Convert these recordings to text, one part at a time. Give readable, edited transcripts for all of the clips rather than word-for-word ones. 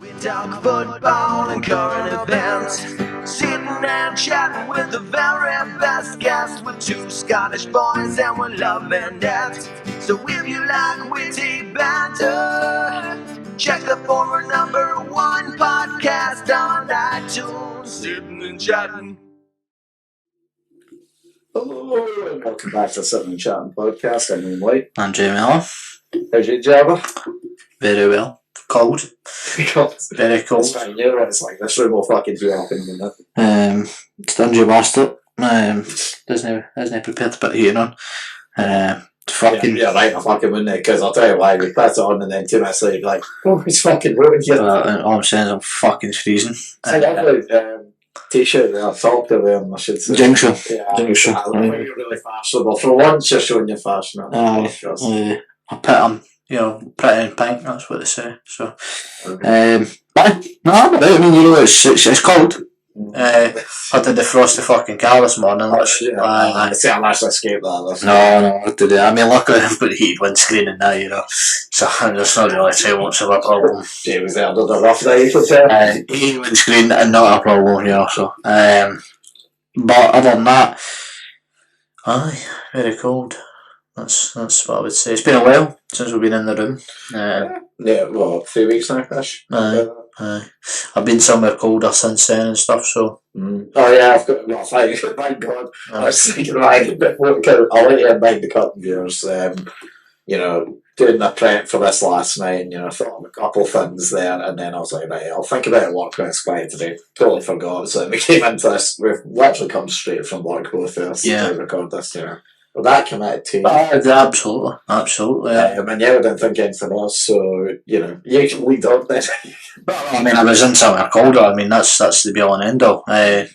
We talk football and current events, sitting and chatting with the very best guests, with two Scottish boys and we're loving it. So if you like witty banter, check the former #1 podcast on iTunes, Sitting and Chatting. Hello and welcome back to the Sitting and Chatting podcast. I'm Whyte. I'm Jamie Allan. How's your Jabba? Very well. Cold. Very cold. It's fine, you know what it's like. This room will fucking do up in a minute. Stingy bastard. Doesn't prepare to put the heating on. Fucking. Yeah, right, I fucking wouldn't, because I'll tell you why, we put it on and then 2 minutes later you're like, oh, it's fucking ruined here. All I'm saying is I'm fucking freezing. It's a lovely t-shirt there, top to wear, I should say. Junction. Yeah, Junction. I think you're really fashionable. For once, you're showing your fashion. I put pretty in pink, that's what they say. So, but I mean, it's cold. I did defrost the fucking car this morning. I actually escaped that. No, I did it. I mean, luckily I've got the heated windscreen in now, so there's not really too much of a problem. Jay was there under the rough day, for sure. Heated windscreen and not a problem, so. But other than that, very cold. That's what I would say. It's been a while since we've been in the room. Yeah, 3 weeks now, Chris. I've been somewhere colder since then and stuff. So. Oh yeah, I've got. Well, thank God. I was thinking, right, I'll let you mind the curtain viewers. Doing the prep for this last night, and I thought of a couple of things there, and then I was like, right, I'll think about it work next Friday today. Totally forgot. So we came into this. We've literally come straight from work both of us to record this. Well, that committed to you. Absolutely. And yeah, I didn't think anything else, so, you can lead on then. I mean, I was in somewhere colder. I mean, that's the be all and end all.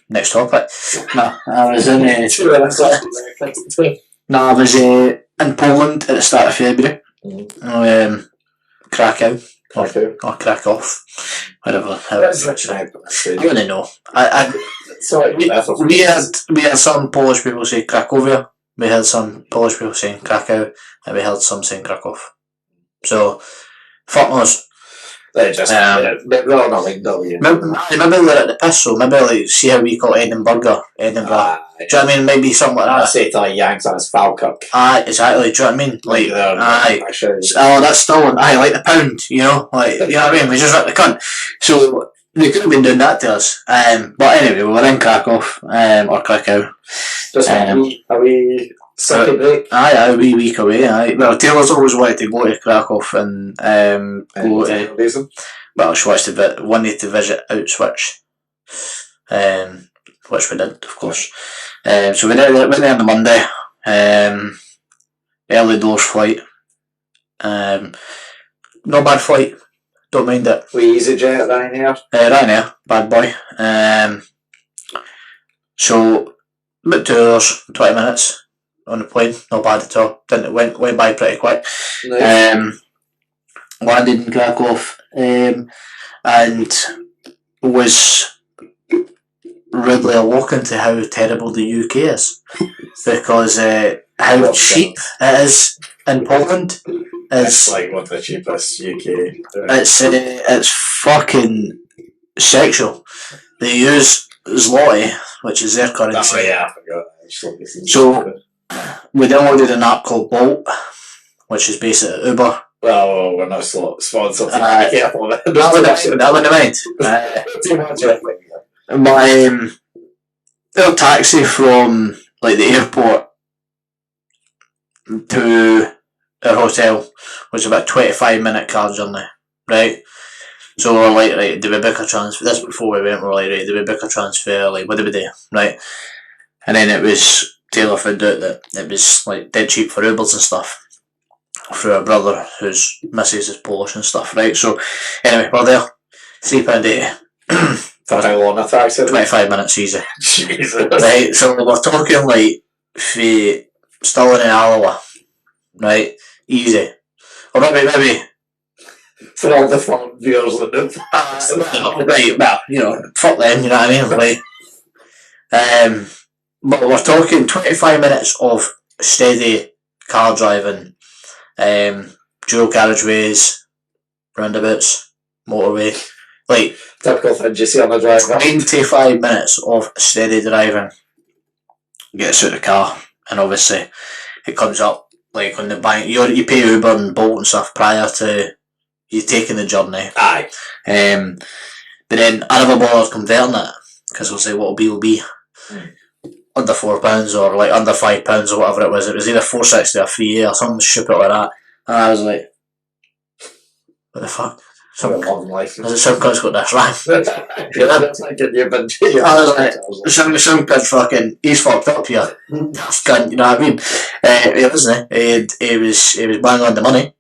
Next topic. No, I was in. I was in Poland at the start of February. Krakow. Or Krakow. Whatever. I don't know. We had some Polish people say Cracovia. We had some Polish people saying Krakow, and we heard some saying Krakow. So, fuck knows. They're just they're all not like W. Maybe they're at the piss, so maybe see how we call Edinburgh. Do you know what I mean? Maybe something like that. I say to Yanks as Falkirk. Exactly. Do you know what I mean? That's still like the pound. You know what I mean? We just ripped the cunt. So they could have been doing that to us. But anyway, we were in Krakow or Krakow. Are we second break? A wee week away. Well, Taylor's always wanted to go to Krakow and go to. Well, she wanted to visit Auschwitz, which we did, of course. So we went there on the Monday. Early doors flight. Not bad flight. Don't mind it. We EasyJet at Ryanair? Ryanair, bad boy. So, about 2 hours, 20 minutes on the plane, not bad at all. Went by pretty quick. Nice. Landed in Krakow, and was rudely awoken to how terrible the UK is, because how cheap it is in Poland. It's like one of the cheapest UK. It's fucking sexual. They use zloty, which is their currency. Oh yeah, I forgot. So we downloaded an app called Bolt, which is basically Uber. Well, we're not sponsored. Careful. That wouldn't mind. Too much. Our taxi from the airport to our hotel was about a 25-minute car journey, right? So we're like, right, do we book a transfer? This before we went, we're like, right, do we book a transfer? What do we do? Right? And then Taylor found out that it was dead cheap for Ubers and stuff through our brother, whose missus is Polish and stuff, right? So anyway, we're there, £3.80. For how long a taxi? 25 minutes easy. Jesus. Right, so we're talking still in Alloa, right? Easy. Or maybe for all the fun viewers that do. Fuck them, you know what I mean? But we're talking 25 minutes of steady car driving, dual carriageways, roundabouts, motorway, like Typical thing you see on the drive. 25 minutes of steady driving. Gets out of the car, and obviously it comes up like on the bank. You pay Uber and Bolt and stuff prior to you taking the journey. Aye. But then I never bothered converting it because I was like, what'll be under £4 or like under £5 or whatever it was. It was either $4.60 or €3 or something stupid like that. And I was like, what the fuck? Some cunt's got this wrong. I was like, some kid fucking, he's fucked up here. Daft cunt, you know what I mean? He wasn't he was bang on the money.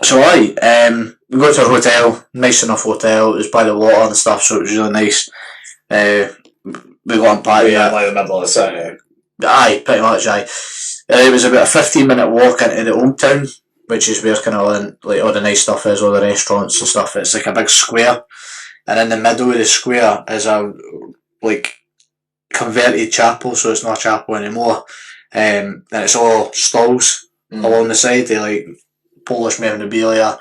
So we go to a hotel, nice enough hotel. It was by the water and stuff, so it was really nice. We got on party. Yeah, like the middle of the city. Aye, pretty much. Aye. It was about a 15-minute walk into the old town, which is where kind of like all the nice stuff is, all the restaurants and stuff. It's like a big square, and in the middle of the square is a like converted chapel, so it's not a chapel anymore. And it's all stalls along the side. They like Polish memorabilia,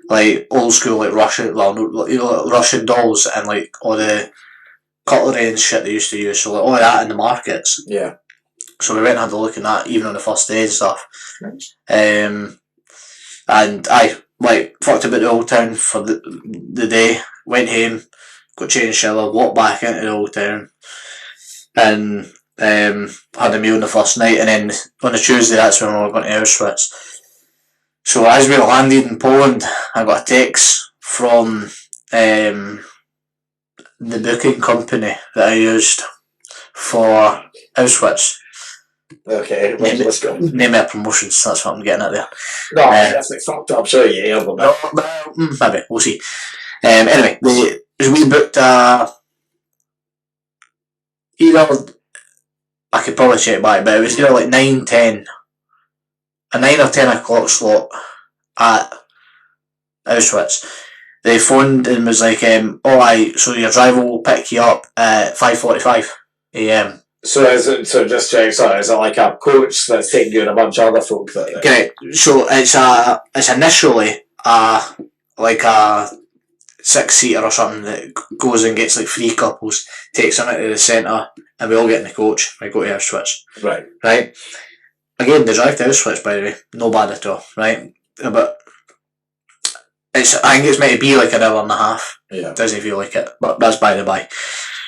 like old school like Russian, Russian dolls, and like all the cutlery and shit they used to use. So like all that in the markets. Yeah. So we went and had a look at that even on the first day and stuff. Nice. And I like fucked about the old town for the day. Went home, got changed, shower, walked back into the old town, and had a meal on the first night. And then on the Tuesday, that's when we were going to Auschwitz. So as we landed in Poland, I got a text from the booking company that I used for Auschwitz. Okay, let's go. Name of promotions, that's what I'm getting at there. No, that's like fucked up, so yeah, maybe, we'll see. Anyway, we booked either, I could probably check back, but it was either like 9, 10, a 9 or 10 o'clock slot at Auschwitz. They phoned and was like, alright, so your driver will pick you up at 5:45 AM. So just check, sorry, is it like a coach that's taking you and a bunch of other folk that... Correct. So it's initially like a 6-seater or something that goes and gets like 3 couples, takes them into the centre, and we all get in the coach, we go to Auschwitz. Right. Right? Again, the drive to Auschwitz, by the way, no bad at all, right? But I think it's meant to be like an hour and a half. Yeah. Doesn't feel like it, but that's by the by.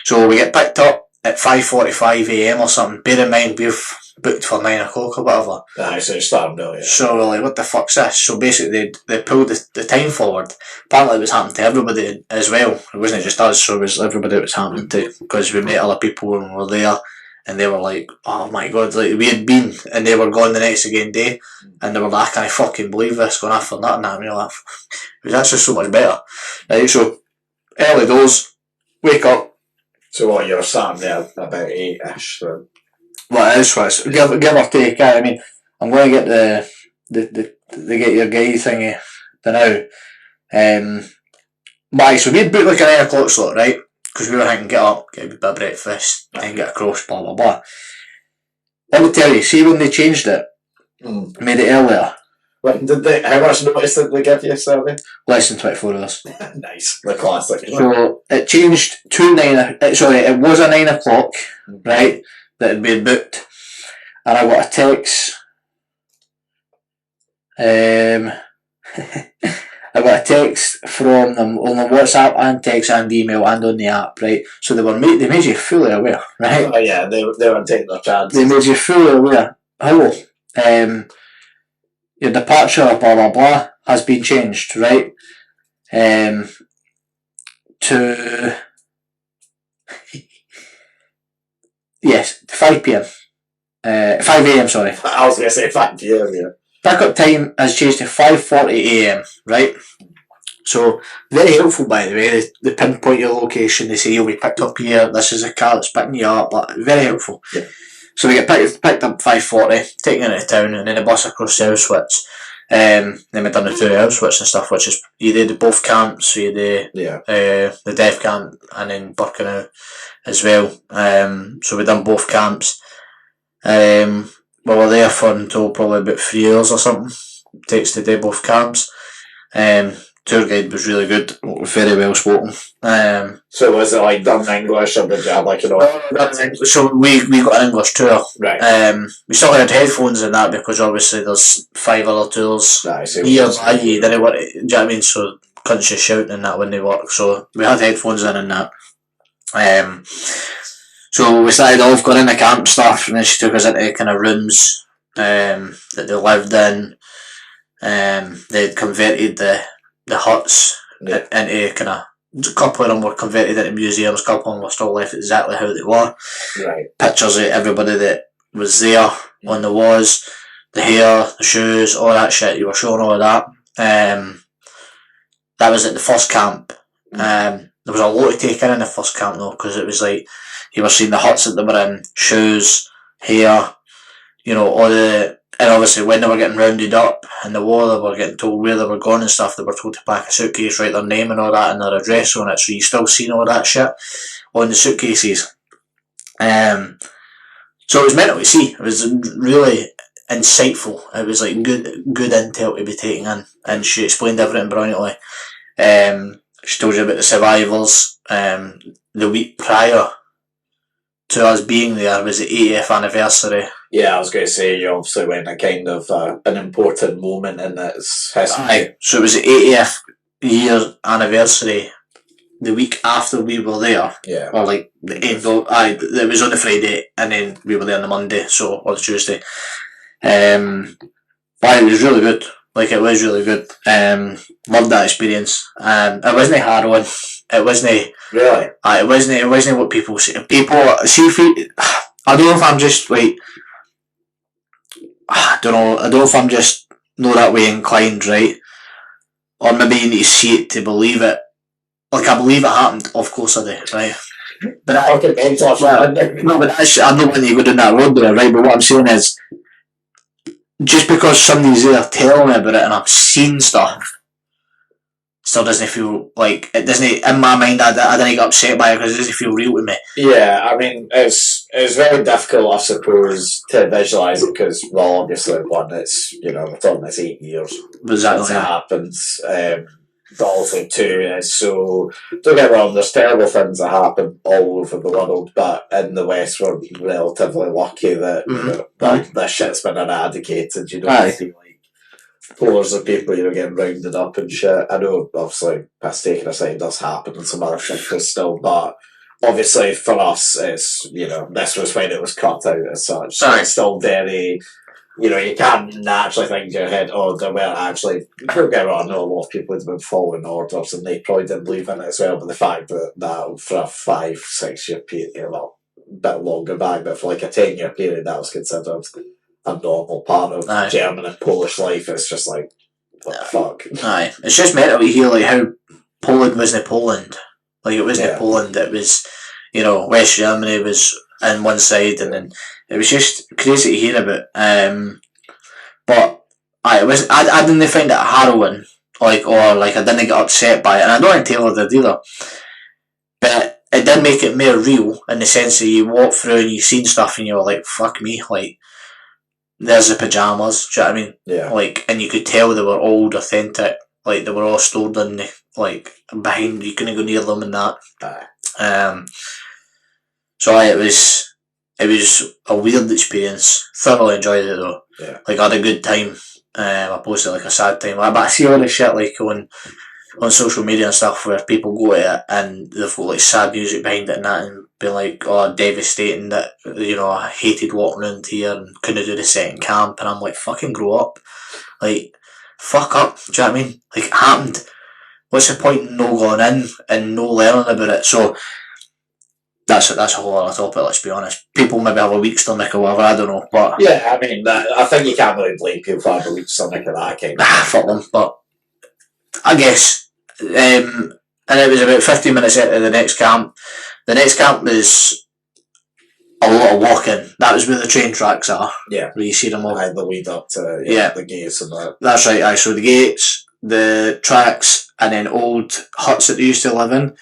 So we get picked up at 5:45 AM or something. Bear in mind, we've booked for 9 o'clock or whatever. Aye, so you're starting early. So we're like, what the fuck's this? So basically, they pulled the time forward. Apparently, it was happening to everybody as well. It wasn't just us, so it was everybody it was happening to, because we met other people when we were there, and they were like, oh my god, like we had been, and they were gone the next again day, and they were like, I can't fucking believe this, going after nothing. And you're like, it was actually so much better. Right, so early doors, wake up. So what, you're starting there about 8-ish, so... Well, it is what it's, give or take. I mean, I'm going to get the get your guy thingy now. But so we'd booked like an 9 o'clock slot, right? Because we were thinking, get up, get a bit of breakfast, and get across, blah blah blah. Let me tell you, see when they changed it, made it earlier. How much notice did they give you, sorry? Less than 24 hours. Nice, the classic. So it changed to it was a 9 o'clock, right? That had been booked, and I got a text. I got a text from them on the WhatsApp and text and email and on the app, right? So they made you fully aware, right? Oh yeah, they were taking their chances. They made you fully aware. Hello, your departure, blah blah blah, has been changed, right? To yes, 5 PM. 5 AM, sorry. I was going to say 5 PM, yeah. Pickup time has changed to 5:40 AM, right? So, very helpful, by the way. They pinpoint your location, they say you'll be picked up here, this is a car that's picking you up, but very helpful. Yeah. So we get picked up 5:40, taken into town, and then the bus across to Auschwitz. Then we done the tour of Auschwitz and stuff, which is, you did both camps, so you did the death camp and then Birkenau as well. So we done both camps. We were there for until probably about 3 hours or something. Takes to do both camps. Tour guide was really good, very well spoken. So was it like done in English, or did you have like So we got an English tour. Right. We still had headphones in that because obviously there's 5 other tours year by year. Do you know what I mean? So couldn't just shouting and that when they work. So we had headphones in and that. So we started off going in the camp stuff, and then she took us into kind of rooms that they lived in. They'd converted the huts into kind of. A couple of them were converted into museums. A couple of them were still left exactly how they were. Right. Pictures of everybody that was there on the walls, the hair, the shoes, all that shit. You were showing all of that. That was at the first camp. There was a lot to take in the first camp though, because it was like you were seeing the huts that they were in, shoes, hair, all the. And obviously when they were getting rounded up in the war, they were getting told where they were going and stuff. They were told to pack a suitcase, write their name and all that and their address on it, so you still seen all that shit on the suitcases. So it was mental to see. It was really insightful. It was like good intel to be taken in, and she explained everything brilliantly. She told you about the survivors. The week prior to us being there was the 80th anniversary. Yeah, I was going to say, you obviously went a kind of an important moment in its history. So it was the 80th year anniversary the week after we were there. Yeah. Or like the end of. It was on the Friday and then we were there on the Monday, or the Tuesday. But it was really good. Like, it was really good. Loved that experience. It wasn't harrowing. It wasn't. Really? It wasn't what people say. People see. I don't know if I'm just like. I don't know if I'm just not that way inclined, right? Or maybe you need to see it to believe it. Like, I believe it happened. Of course I do, right? But I don't want you to go down that road there, right? But what I'm saying is, just because somebody's there telling me about it and I'm seeing stuff, still doesn't feel like it doesn't. In my mind, I didn't get upset by it because it doesn't feel real to me. Yeah, I mean, it's very difficult, I suppose, to visualise it because, well, obviously, one, it's we're talking it's 8 years Exactly. since it happens. But also, two, so don't get me wrong, there's terrible things that happen all over the world, but in the West, we're relatively lucky that this shit's been eradicated. You don't see like scores of people getting rounded up and shit. I know, obviously, piss taken aside, it does happen in some other countries still, but obviously for us, it's this was when it was cut out as such. So it's still very. You can't naturally think in your head, oh, there weren't actually. Don't get me wrong, I know a lot of people had been following orders and they probably didn't believe in it as well, but the fact that for a 5-6 year period, a bit longer back, but for like a 10-year period, that was considered a normal part of German and Polish life. It's just like, what the fuck? Aye. It's just mental to hear like how Poland wasn't Poland. Like, it wasn't Poland, it was, West Germany was on one side, and then it was just crazy to hear about. But I didn't find it harrowing, or I didn't get upset by it, and I don't think Taylor did either. But it did make it more real in the sense that you walk through and you seen stuff and you were like, fuck me, like, there's the pyjamas, do you know what I mean? Yeah. Like, and you could tell they were old, authentic, like they were all stored in the, like, behind, you couldn't go near them and that. So it was a weird experience. Thoroughly enjoyed it though. Yeah. Like, I had a good time. Opposed to like a sad time. But I see all this shit like on social media and stuff where people go to it and they've got like sad music behind it and that, and be like, oh, devastating that I hated walking around here and couldn't do the second camp, and I'm like, fucking grow up. Like, fuck up. Do you know what I mean? Like, it happened. What's the point in no going in and no learning about it? So that's a whole other topic, let's be honest. People maybe have a weak stomach or whatever, I don't know. But yeah, I mean, I think you can't really blame people for having a weak stomach of that kind of fuck them, but I guess. And it was about 15 minutes into the next camp. The next camp was a lot of walking. That was where the train tracks are. Yeah. Where you see them all. And the lead up to the gates and that. That's right, so the gates, the tracks, and then old huts that they used to live in.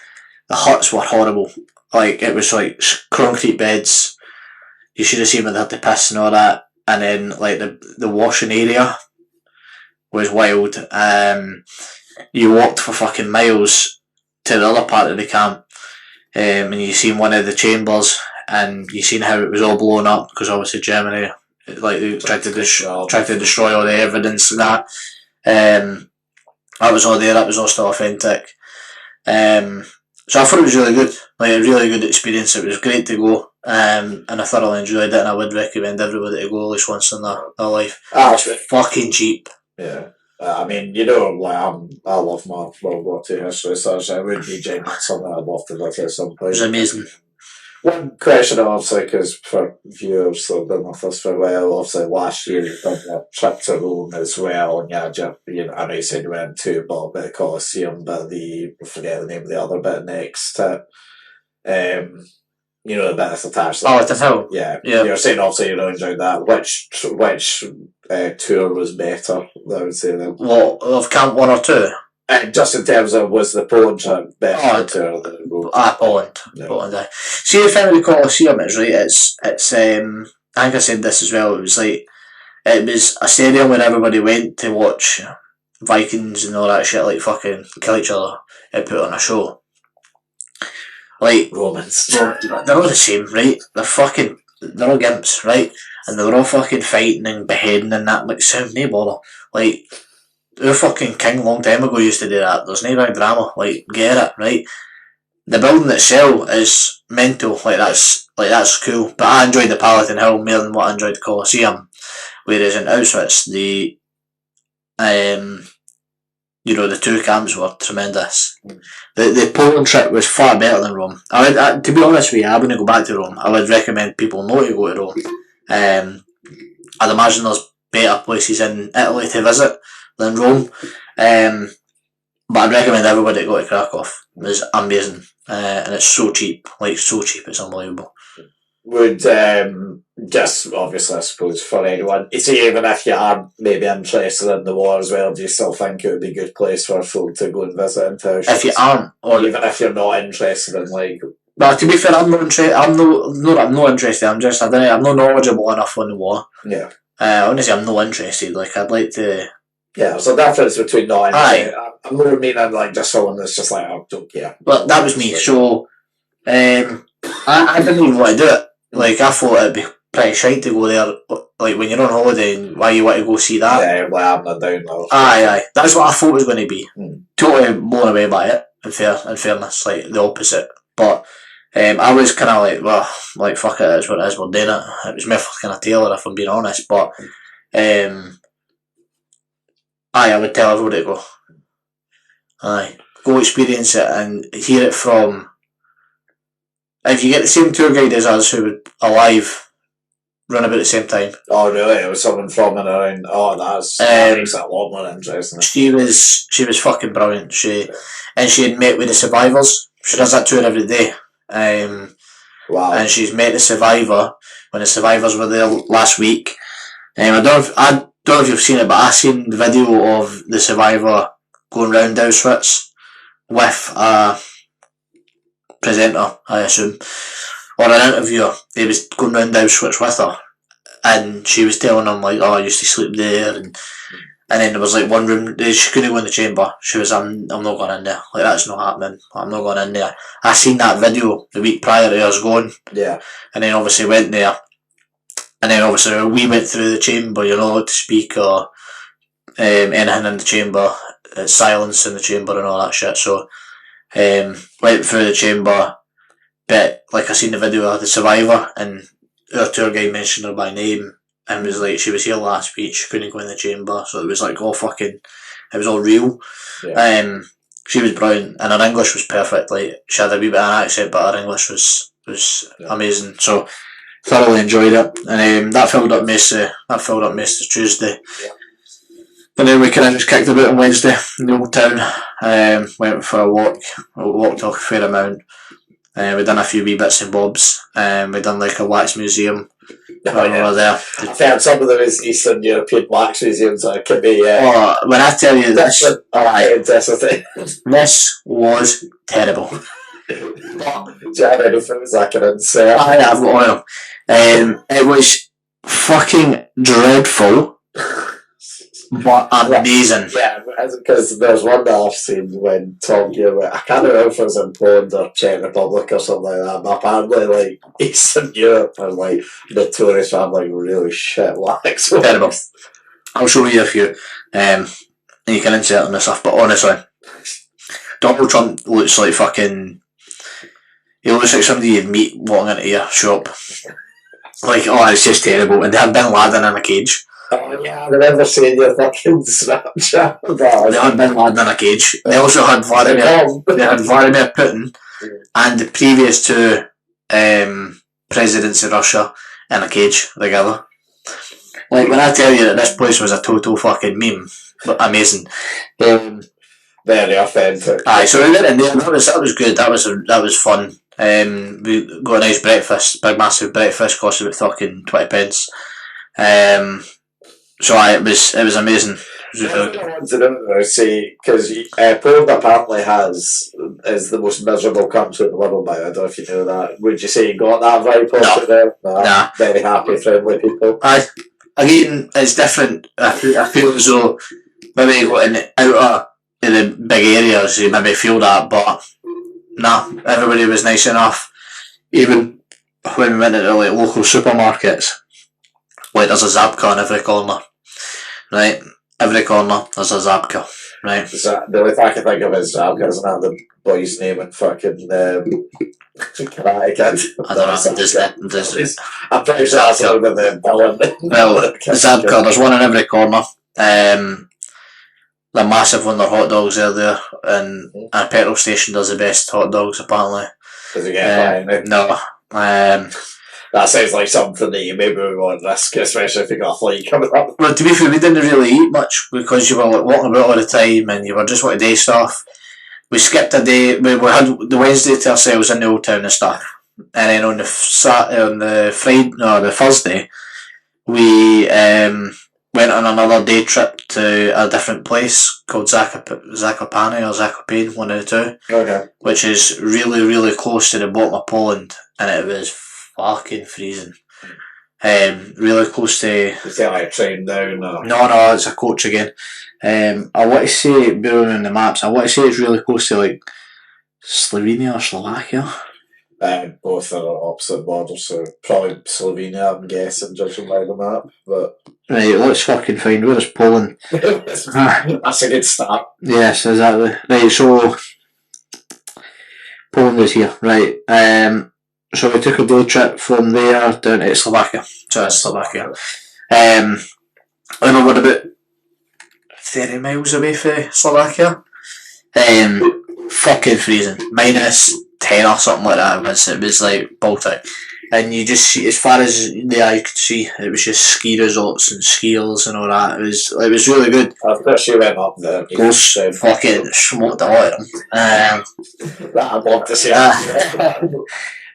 The huts were horrible. Like, it was like concrete beds. You should have seen where they had to piss and all that. And then, like, the washing area was wild. you walked for fucking miles to the other part of the camp, and you seen one of the chambers, and you seen how it was all blown up because obviously Germany they tried to destroy all the evidence and that. That was all there. That was all still authentic. So I thought it was really good, like a really good experience. It was great to go, and I thoroughly enjoyed it. And I would recommend everybody to go at least once in their life. It's fucking cheap. Yeah. I mean, you know, like I love my World War II history, so it would be genuinely something I'd love to visit at some point. It was amazing. One question, obviously, because for viewers that have been with us for a while, obviously last year you done a trip to Rome as well, and I know you said you went to the Colosseum, but I forget the name of the other bit next to you know, the bit that's attached. At the hill. Yeah. You're saying obviously you really enjoyed that. Which tour was better? I would say then. What, of Camp 1 or 2? Just in terms of, was the Poland trip better tour than the Rome? Poland. No. Poland. See, the thing with the Colosseum is right. It's I think I said this as well. It was like it was a stadium where everybody went to watch Vikings and all that shit, like fucking kill each other and put on a show. Like Romans. They're all the same, right? They're all gimps, right? And they were all fucking fighting and beheading and that. Like, sound no bother. Like, our fucking king a long time ago used to do that. There's no big drama. Like, get it, right? The building itself is mental. Like that's cool. But I enjoyed the Palatine Hill more than what I enjoyed the Colosseum. Whereas in Auschwitz, the two camps were tremendous. The Poland trip was far better than Rome. To be honest with you, I wouldn't go back to Rome. I would recommend people not to go to Rome. I'd imagine there's better places in Italy to visit than Rome. But I'd recommend everybody to go to Krakow. It's amazing. And it's so cheap. Like, so cheap, it's unbelievable. Would, just obviously, I suppose, for anyone, even if you are maybe interested in the war as well, do you still think it would be a good place for folk to go and visit into Auschwitz? If you aren't, or even if you're not interested in, like... Well, to be fair, I'm not interested. I'm not interested. I'm not knowledgeable enough on the war. Yeah. Honestly, I'm not interested. Like, I'd like to... Yeah, there's a difference between not interested. I'm more meaning like just someone that's just like, oh, don't care. Well, that was me. So, I didn't even want to do it. Like, I thought it'd be pretty shite to go there. Like, when you're on holiday, and why you want to go see that? Yeah, well, I'm not down though. Aye. That's what I thought it was going to be. Totally blown away by it. In fairness, like the opposite. But I was kind of like, well, like fuck it, it's what it is. We're doing it. It was my fucking tailor, if I'm being honest. But I would tell everybody to go. Go experience it and hear it from. If you get the same tour guide as us who were alive, run about the same time. Oh really? It was someone from and around. Oh, that makes it a lot more interesting. She was fucking brilliant. She had met with the survivors. She does that tour every day. Wow. And she's met the survivor when the survivors were there last week. I don't know if you've seen it, but I seen the video of the survivor going round Auschwitz with a presenter, I assume, or an interviewer. He was going round Auschwitz with her, and she was telling him like, "Oh, I used to sleep there," and then there was like one room she couldn't go in the chamber. She was, "I'm not going in there. Like that's not happening. I'm not going in there." I seen that video the week prior to us going. Yeah. And then obviously went there. And then obviously we went through the chamber, you're not allowed to speak or anything in the chamber, silence in the chamber and all that shit. So went through the chamber, but like I seen the video of the survivor and our tour guide mentioned her by name and was like, she was here last week, she couldn't go in the chamber, so it was like all fucking, it was all real. Yeah. She was brilliant and her English was perfect. Like she had a wee bit of an accent, but her English was amazing. So thoroughly enjoyed it, and that filled up most of Tuesday. Yeah. And then we kind of just kicked about on Wednesday in the old town. Went for a walk. We walked a fair amount. We done a few wee bits and bobs. We done like a wax museum. When we were there. I found some of them is Eastern European wax museums. So it could be. When I tell you this, this was terrible. Do you have any films I can insert? I've got one of them. It was fucking dreadful. but amazing. Yeah, because there's one that I've seen when Tom came out. I can't remember if it was in Poland or Czech Republic or something like that, but apparently, like, Eastern Europe are, like, notorious for having, like, really shit wax. Terrible. I'll show you a few, and you can insert on this stuff, but honestly, Donald Trump looks like fucking... He looks like somebody you'd meet walking into your shop. Like, oh, it's just terrible. And they had Bin Laden in a cage. Oh, yeah, I remember seeing your fucking Snapchat. They had Bin Laden in a cage. They also had Vladimir Putin and the previous two presidents of Russia in a cage together. Like, when I tell you that this place was a total fucking meme, but amazing. Very authentic. Aye, so we went in there. That was good. That was fun. We got a nice breakfast, big massive breakfast, cost about fucking 20 pence. So it was amazing. I wanted to say, because Poland apparently is the most miserable country in the world now. I don't know if you know that. Would you say you got that vibe off it there? Nah. Very happy, friendly people. Again, it's different. I feel as though maybe going out of the big areas, you maybe feel that, but nah, everybody was nice enough. Even when we went into like local supermarkets, like there's a Zabka on every corner, right? Every corner there's a Zabka, right? The only thing I can think of is Zabka, isn't that the boy's name in fucking Karate Kid? I don't know. I'm pretty sure that's one of the villain. Well, Zabka, there's one in every corner. They're massive when they're hot dogs are there, and a petrol station does the best hot dogs apparently. Does it get by? No. That sounds like something that you maybe won't risk, especially if you got a flight coming up. Well, to be fair, we didn't really eat much because you were like walking about all the time and you were just wanting to do stuff. We skipped a day. We had the Wednesday to ourselves in the old town and stuff, and then on the Thursday, we went on another day trip to a different place called Zakopane or Zakopane, one of the two. Okay. Which is really, really close to the bottom of Poland, and it was fucking freezing. Really close to... Is it like a train down? Or? No, it's a coach again. I want to say, being on the maps, I want to say it's really close to like Slovenia or Slovakia. Both are opposite borders, so probably Slovenia, I'm guessing, judging by the map. But right, let's fucking find where's Poland. That's a good start. Yes, exactly. Right, so Poland is here, right? So we took a day trip from there down to Slovakia. So it's Slovakia. I don't know, we're about 30 miles away from Slovakia. Fucking freezing. -10 or something like that. It was like Baltic. And you just see, as far as the eye could see, it was just ski resorts and skiers and all that. It was really good. Of course you went up there. Those fucking smoked a lot of them. That I'd love to see.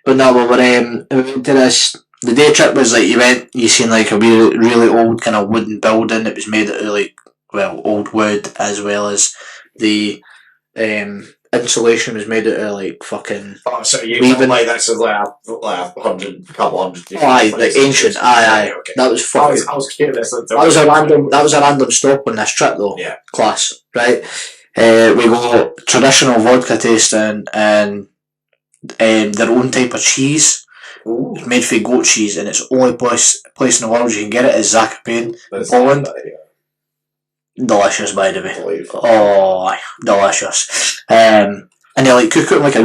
But no, we went to this. The day trip was like you seen like a really, really old kind of wooden building. It was made out of like, well, old wood, as well as the insulation was made out of like fucking. Oh, so you mean like this is like a couple hundred. Aye, like ancient. Aye. Okay. That was fucking. I was curious. That was a random stop on this trip though. Yeah. Class, right? We got traditional vodka tasting and their own type of cheese. Ooh. It's made from goat cheese, and it's the only place in the world you can get it is Zakopane, Poland. Delicious, by the way. Oh, delicious. And they like cook it on like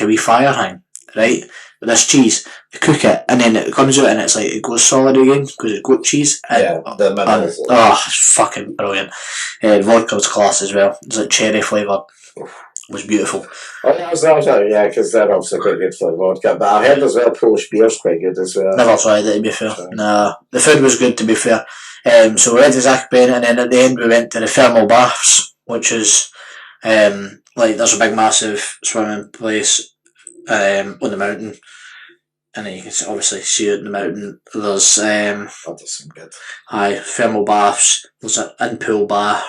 a wee fire hang, right? With this cheese, they cook it, and then it comes out, and it's like it goes solid again because it's goat cheese. And, it's fucking brilliant. Vodka was class as well. It's like cherry flavoured. It was beautiful. Oh, that was yeah, because they're obviously quite good for vodka. But I heard as well Polish beer's quite good as well. Never tried it, to be fair. So. Nah, the food was good, to be fair. So we went to Zakopane, and then at the end we went to the thermal baths, which is like there's a big massive swimming place on the mountain, and then you can obviously see it in the mountain. There's that does seem good. Aye, thermal baths. There's an in-pool bar,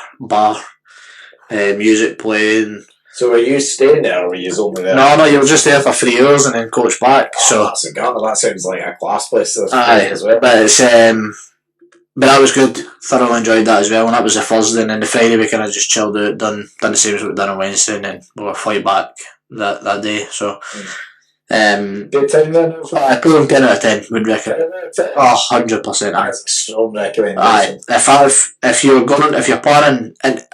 music playing. So were you staying there, or were you only there? No, you were just there for 3 hours and then coached back. So that's a gun. That sounds like a class place. Aye, as well. But it's But that was good. Thoroughly enjoyed that as well. And that was the Thursday, and then the Friday we kind of just chilled out, done the same as what we done on Wednesday, and then we were flight back that day. So, good time then. I put them 10 out of 10. Would recommend. 100%. That's a strong recommendation. Aye, if you're planning, and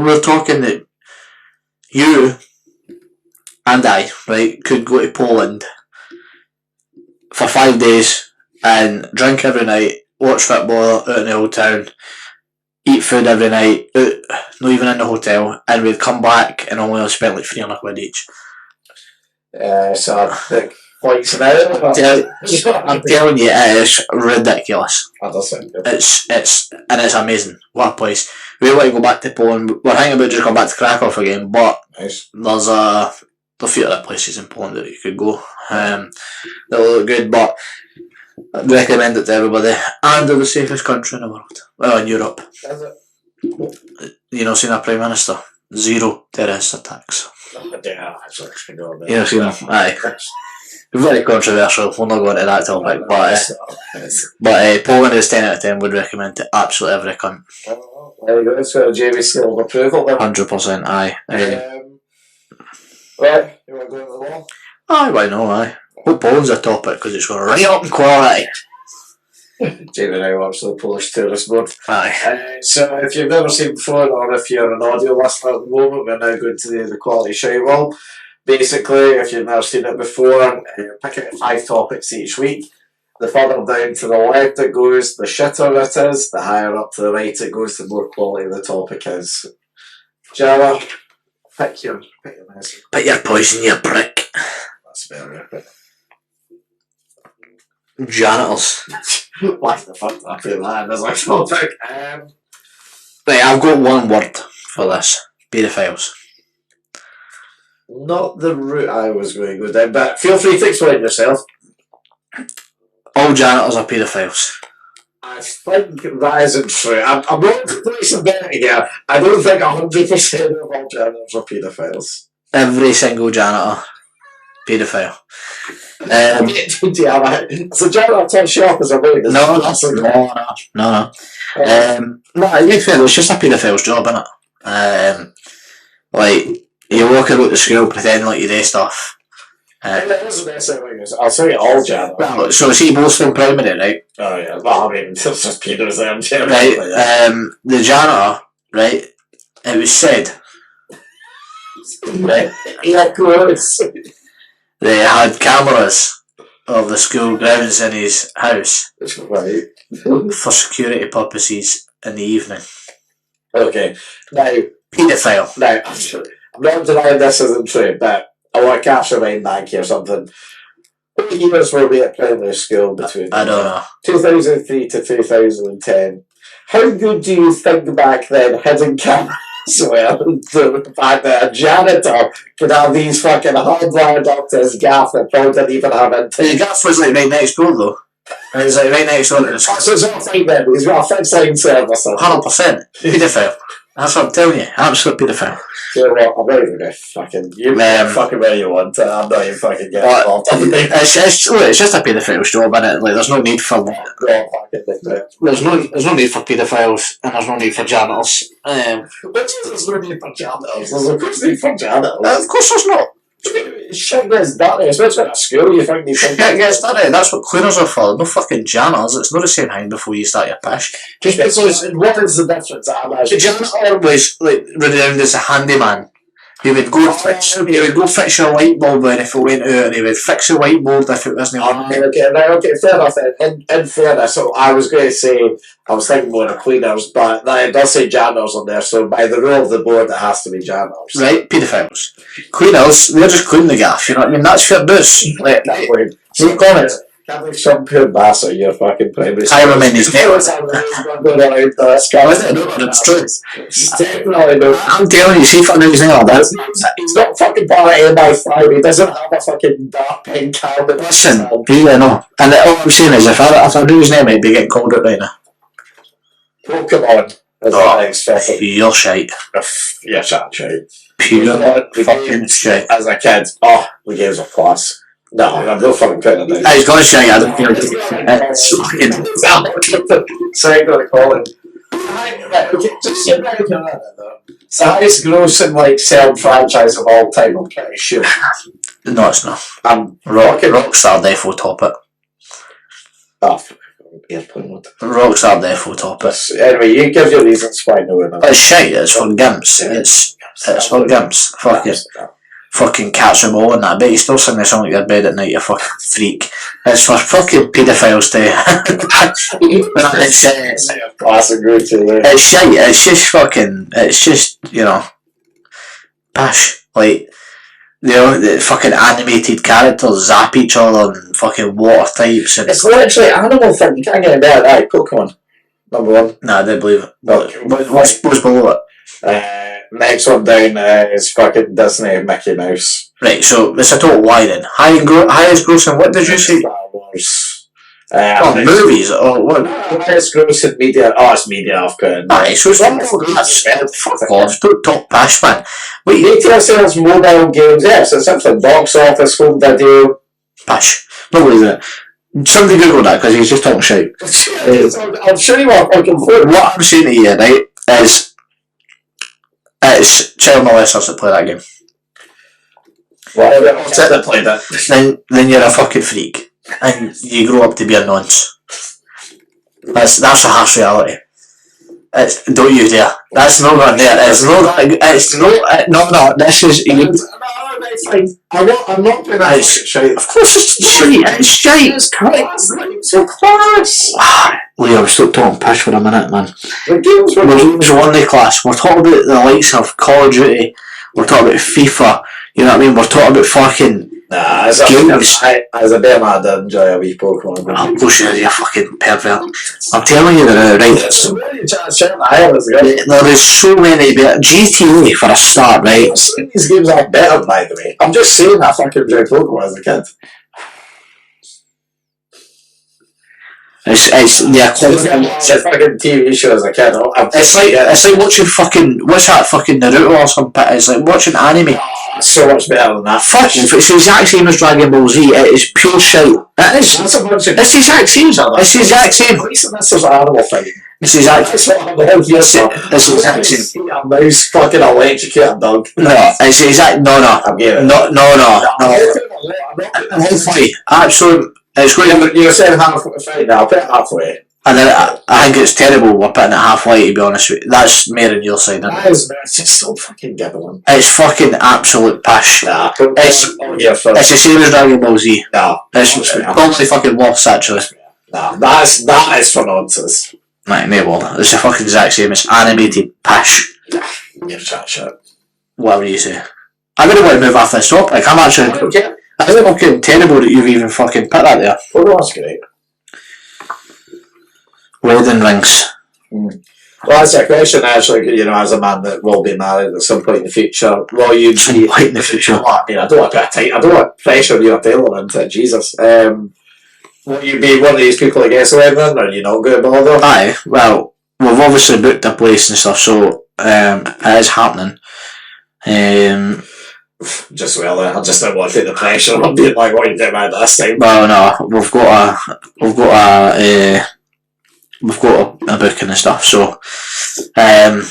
we're talking that you and I, right, could go to Poland for 5 days and drink every night, watch football out in the old town, eat food every night, out, not even in the hotel, and we'd come back and only have spent like £300 each. So like points an hour. I'm telling you, it is ridiculous. That does sound good. It's amazing. What a place. We want to go back to Poland. We're thinking about just going back to Krakow again, but Nice. there's a few other places in Poland that you could go. That look good, but I'd recommend it to everybody. And they're the safest country in the world. Well, in Europe. Is it? You know, seen our Prime Minister? 0 terrorist attacks. Yeah, that's actually good. You know, seen him? Aye. Very controversial. We'll not go into that topic, but Poland is 10 out of 10. Would recommend to absolutely every cunt. There you go. So Jamie's seal of approval then. 100%. Aye. Right, you want to go to the wall? Aye, why not? Aye. Hope Poland's a topic because it's going right up in quality. Jamie and I watch the Polish Tourist Board. Aye. So if you've never seen before, or if you're an audio listener at the moment, we're now going to the quality show wall. Basically, if you've never seen it before, pick out 5 topics each week. The further down to the left it goes, the shitter it is. The higher up to the right it goes, the more quality the topic is. Jara, pick your message. Pick your poison, you prick. That's better. Janitors. Why the fuck did I put that in as a topic? Right, I've got one word for this. Paedophiles. Not the route I was going to go down, but feel free to explain yourself. All janitors are paedophiles. I think that isn't true. I'm going to place a bet here. I don't think 100% of all janitors are paedophiles. Every single janitor. Paedophile. So janitor turns shop as a way. No. No, it's just a paedophile's job, innit? Like, you walk about the school pretending like you do stuff. I'll say all janitors. So see, both in primary, right? Oh yeah, well I mean, it's just pedos there. Right, the janitor, right, it was said, right, Yeah, of course. they had cameras of the school grounds in his house Right. for security purposes in the evening. Okay, now, Paedophile. Now, I'm not denying this isn't true, but I want to capture my mind back here something. What years were we at primary school between? I don't know. 2003 to 2010. How good do you think back then hidden cameras were? The fact that a janitor could have these fucking hardwired up to his gaff that probably didn't even have The gaff was like right next door though. It was like right next door to the school. So it's all fine then, he's got a fixed line service. 100%. Paedophile. That's what I'm telling you. Absolute paedophile. You know what, I'm not even gonna fucking... You fucking where you want to, I'm not even fucking getting involved. It's just a paedophile's job, innit? Like, there's no need for... There's no need for paedophiles, and there's no need for janitors. There's no need for janitors. There's of course need for janitors. Of course there's not. Shit gets dirty, especially at school, you think they think... Shit gets dirty, that's what cleaners are for. No fucking janitors. It's not the same thing before you start your pish. Just because, what is the difference? The janitor was like renowned as a handyman. He would go fix your light bulb when if it went out, and he would fix the whiteboard if it wasn't on. Okay, fair enough. In fairness, so I was going to say, I was thinking more of cleaners, but it does say janitors on there, so by the rule of the board, it has to be janitors. Right, paedophiles. Cleaners, they're just cleaning the gaff, you know what I mean? That's fair boots. Like, See, comments. Can't be some poor bastard, you're fucking primary school. I remember his name. It's true. It's definitely no. I'm telling you, see fucking his name. He's not fucking part of MI5, he doesn't have a fucking dark pink helmet. Listen, really no. And all I'm saying is, if I knew his name, I'd be getting called out right now. Pokemon. Pure shite. Yeah, shit. Pure fucking shite. As a kid, we gave us a plus. No, I'm not fucking putting it down. He's got a shite. I don't care. It's fucking. So I'm going to call it. Okay, just sit down for a minute though. It's the highest grossing like Celtic franchise of all time, I'm pretty sure. No, it's not. I'm Rockstar defo top it. Oh, airplane mode. Rockstar defo top it. Anyway, you give your reasons why no one. It's shite. It's for gimps. It's for gimps. Fucking cats and all and that. I bet you still sing the song at your bed at night, you fucking freak. It's for fucking paedophiles to. It's classic route there. It's shite. It's just fucking. It's just, you know, pish. Like, you know, the fucking animated characters zap each other and fucking water types. And it's literally animal thing. You can't get it better. Right, Pokemon. Number one. Nah, I didn't believe it. What's below it? Next one down is fucking Disney Mickey Mouse. Right, so it's a total lie then. Highest grossing, what did you say? Star Wars. Movies or what? Highest grossing media. Oh, it's media, I've got. Aye, so it's fuck off. Don't talk bash, man. Wait, retail sales, mobile games. Yes, it's something. Box office, home video. Bash. No believe it. Somebody Google that because he's just talking shit. I'll show you what I can put. What I'm saying to you, right, is it's child molesters that play that game. That played it. Then you're a fucking freak, and you grow up to be a nonce. That's a harsh reality. It's, don't you dare. That's not going there. It's not. It's not. No. This is. I'm not doing that. It's shite. Of course, it's shite. It's shite. It's class. It's so class. Liam, stop talking pish for a minute, man. The games were one day class. We're talking about the likes of Call of Duty. We're talking about FIFA. You know what I mean? We're talking about fucking games. As a bear man, I did enjoy a wee Pokemon. Oh, bullshit, you fucking pervert. I'm telling you that, right? There is so many better. GTA for a start, right? These games are better, by the way. I'm just saying I fucking enjoyed Pokemon as a kid. It's a fucking TV show as a kid. It's like watching fucking what's that fucking Naruto or something. It's like watching anime. So much better than that. Fucking, it's the exact same as Dragon Ball Z. It is pure shite. It is. That's a bunch of. It's the exact same. It's the exact same. This is an animal thing. It's the exact. It's the exact same. A mouse fucking electrocute a dog. No, it's the exact. No. No. Absolute. It's going. You're saying halfway. Now I'll put it halfway. And then I think it's terrible we're putting it halfway, to be honest with you. That's more on your side, isn't it? It's just so fucking gibbling. It's fucking absolute pish. Nah, it's the same as Dragon Ball Z. No. It's probably fucking worse, actually. No, that is for nonsense. Right, maybe. It's the fucking exact same. It's animated pish. You're chat shit. Whatever you say. I really want to move off this topic. I'm actually... Okay. I think it's fucking terrible that you've even fucking put that there. Oh, that's great. Wedding rings. Well, that's a question, actually, you know, as a man that will be married at some point in the future. Will you be... in the future? I mean, I don't want to pressure you or Taylor into it, Jesus. Will you be one of these people that gets a wedding, or are you not going to bother? Aye, well, we've obviously booked a place and stuff, so it is happening. Just I just don't want to take the pressure of being like, what are you doing about this time? Well, no, we've got a booking and stuff, so but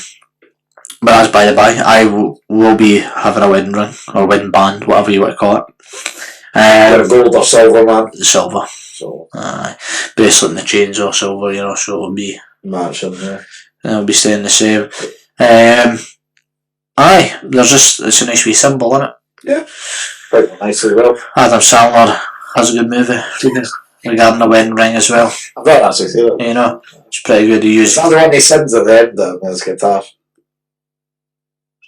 that's by the by. I will be having a wedding ring or wedding band, whatever you want to call it. Gold or silver, man? Silver. So bracelet and the chains are silver, you know, so it'll be matching. Yeah, it'll be staying the same. Aye, it's a nice wee symbol, isn't it? Yeah, quite nicely well. Adam Sandler has a good movie regarding the wedding ring as well. I've not actually seen it. You know, it's pretty good to use. Is that the one he sings at the end of his guitar?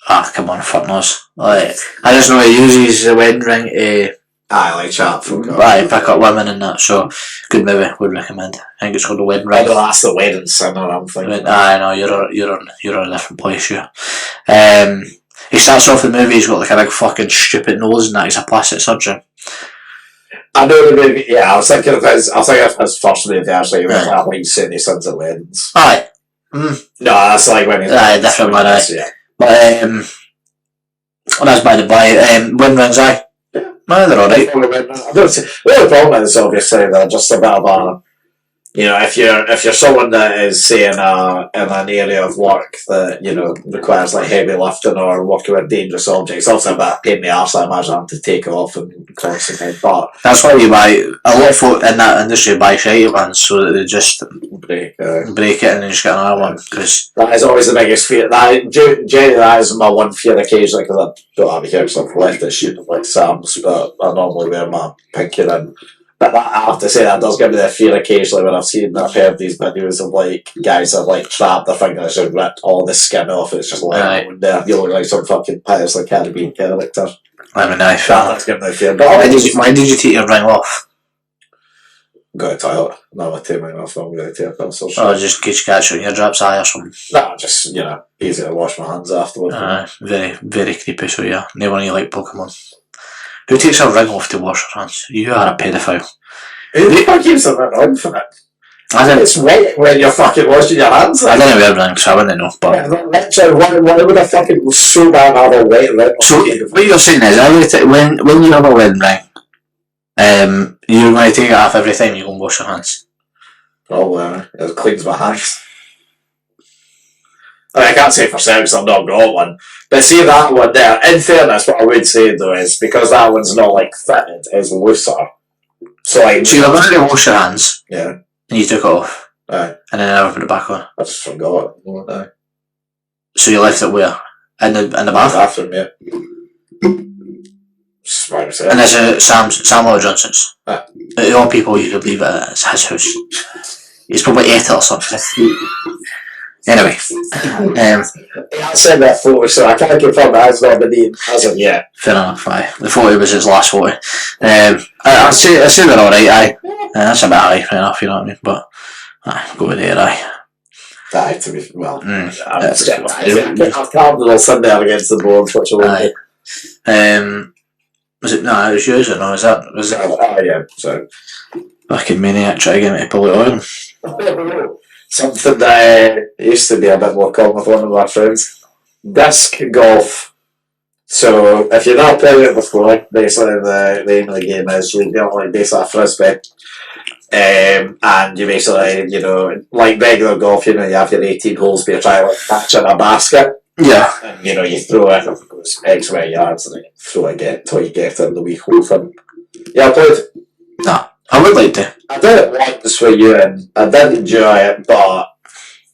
Ah, come on, fuck knows. Like, I just know he uses the wedding ring to like chat from pick up women and that, so good movie, would recommend. I think it's called The Wedding Ring. That's the wedding singer, I'm thinking. I know, you're in a different place, yeah. He starts off the movie, he's got like a big fucking stupid nose and that, he's a plastic surgeon. I know the movie, yeah, I was thinking of his first movie actually, when he's saying he sings at weddings. Aye. No, that's like when he's... Aye, different one, aye. Yeah. But, that's by the by. Wedding rings, aye. Yeah, No, they're alright. The only problem is obviously they're just a bit of a, you know, if you're someone that is say in an area of work that, you know, requires like heavy lifting or working with dangerous objects, obviously a bit of pain in the arse, I imagine, having to take off and constantly. But that's why you buy a lot of folk in that industry buy shitty ones so that they just break it and then just get another one. Because that is always the biggest fear. Generally, that is my one fear occasionally because I don't have a hair because I've left it shooting like Sam's, but I normally wear my pinky ring. But I have to say that does give me the fear occasionally when I've heard these videos of like guys that like trapped their fingers and ripped all the skin off. It's just like there, you look like some fucking Pirates of the Caribbean character. I mean, I that's giving me the fear. But why did you take your ring off? Go to the toilet. No, I take mine off. I'm going to take it. So oh, just in case you catch it on your drips eye or something. No, just, you know, easy to wash my hands afterwards. Very, very creepy. So yeah, no one you like Pokemon. Who takes a ring off to wash their hands? You are a paedophile. Who the fuck gives a ring on for it? It's wet when you're fucking washing your hands. I don't wear rings, so I wouldn't know. But yeah, why would I fucking so bad have a wet ring? So what you're saying is, when you have a wedding ring, you're going to take it off every time you go and wash your hands. Probably. It cleans my hands. I can't say for certain because I've not got one. But see that one there, in fairness, what I would say though is because that one's not like fitted, it's looser. So you're going to wash your hands. Yeah. And you took it off. Aye. And then never put it back on. I just forgot it. So you left it where? In the bathroom, yeah. And there's a Samuel Johnson's. Aye. The all people you could leave it at his house. He's probably ate it or something. Anyway. I sent that photo, so I can't confirm that it's not been eaten as of yet. Fair enough, aye. The photo was his last photo. I'd say they're alright, aye. That's a bit high, fair enough, you know what I mean? But, go with it, aye. Aye, to be, well, I've carved a little Sunday against the board, which I won't. Was it? No, it was yours, or no? Was it? Oh, yeah, so. Fucking maniac, try to get me to pull it on. Something that used to be a bit more common with one of my friends. Disc golf. So, if you're not playing it before, basically the aim of the game is you get like basically a frisbee. And you basically, you know, like regular golf, you know, you have your 18 holes, but you're trying to like catch in a basket. Yeah. And, you know, you throw it, it goes X way yards, and then you throw it again until you get in the wee hole thing. Yeah, I played. No, I would like to. I did it once with you, and I did enjoy it, but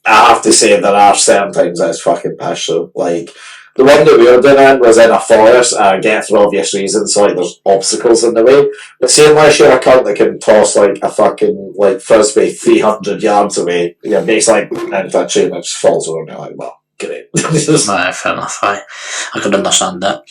I have to say there are certain times that it's fucking pish. So, like, the one that we were doing in was in a forest, and I get it for obvious reasons, so like there's obstacles in the way. But see, unless you're a cunt that can toss like a fucking like frisbee 300 yards away, you're basically into a tree and it just falls over, and you're like, well, great. Right, fair enough. I could understand that.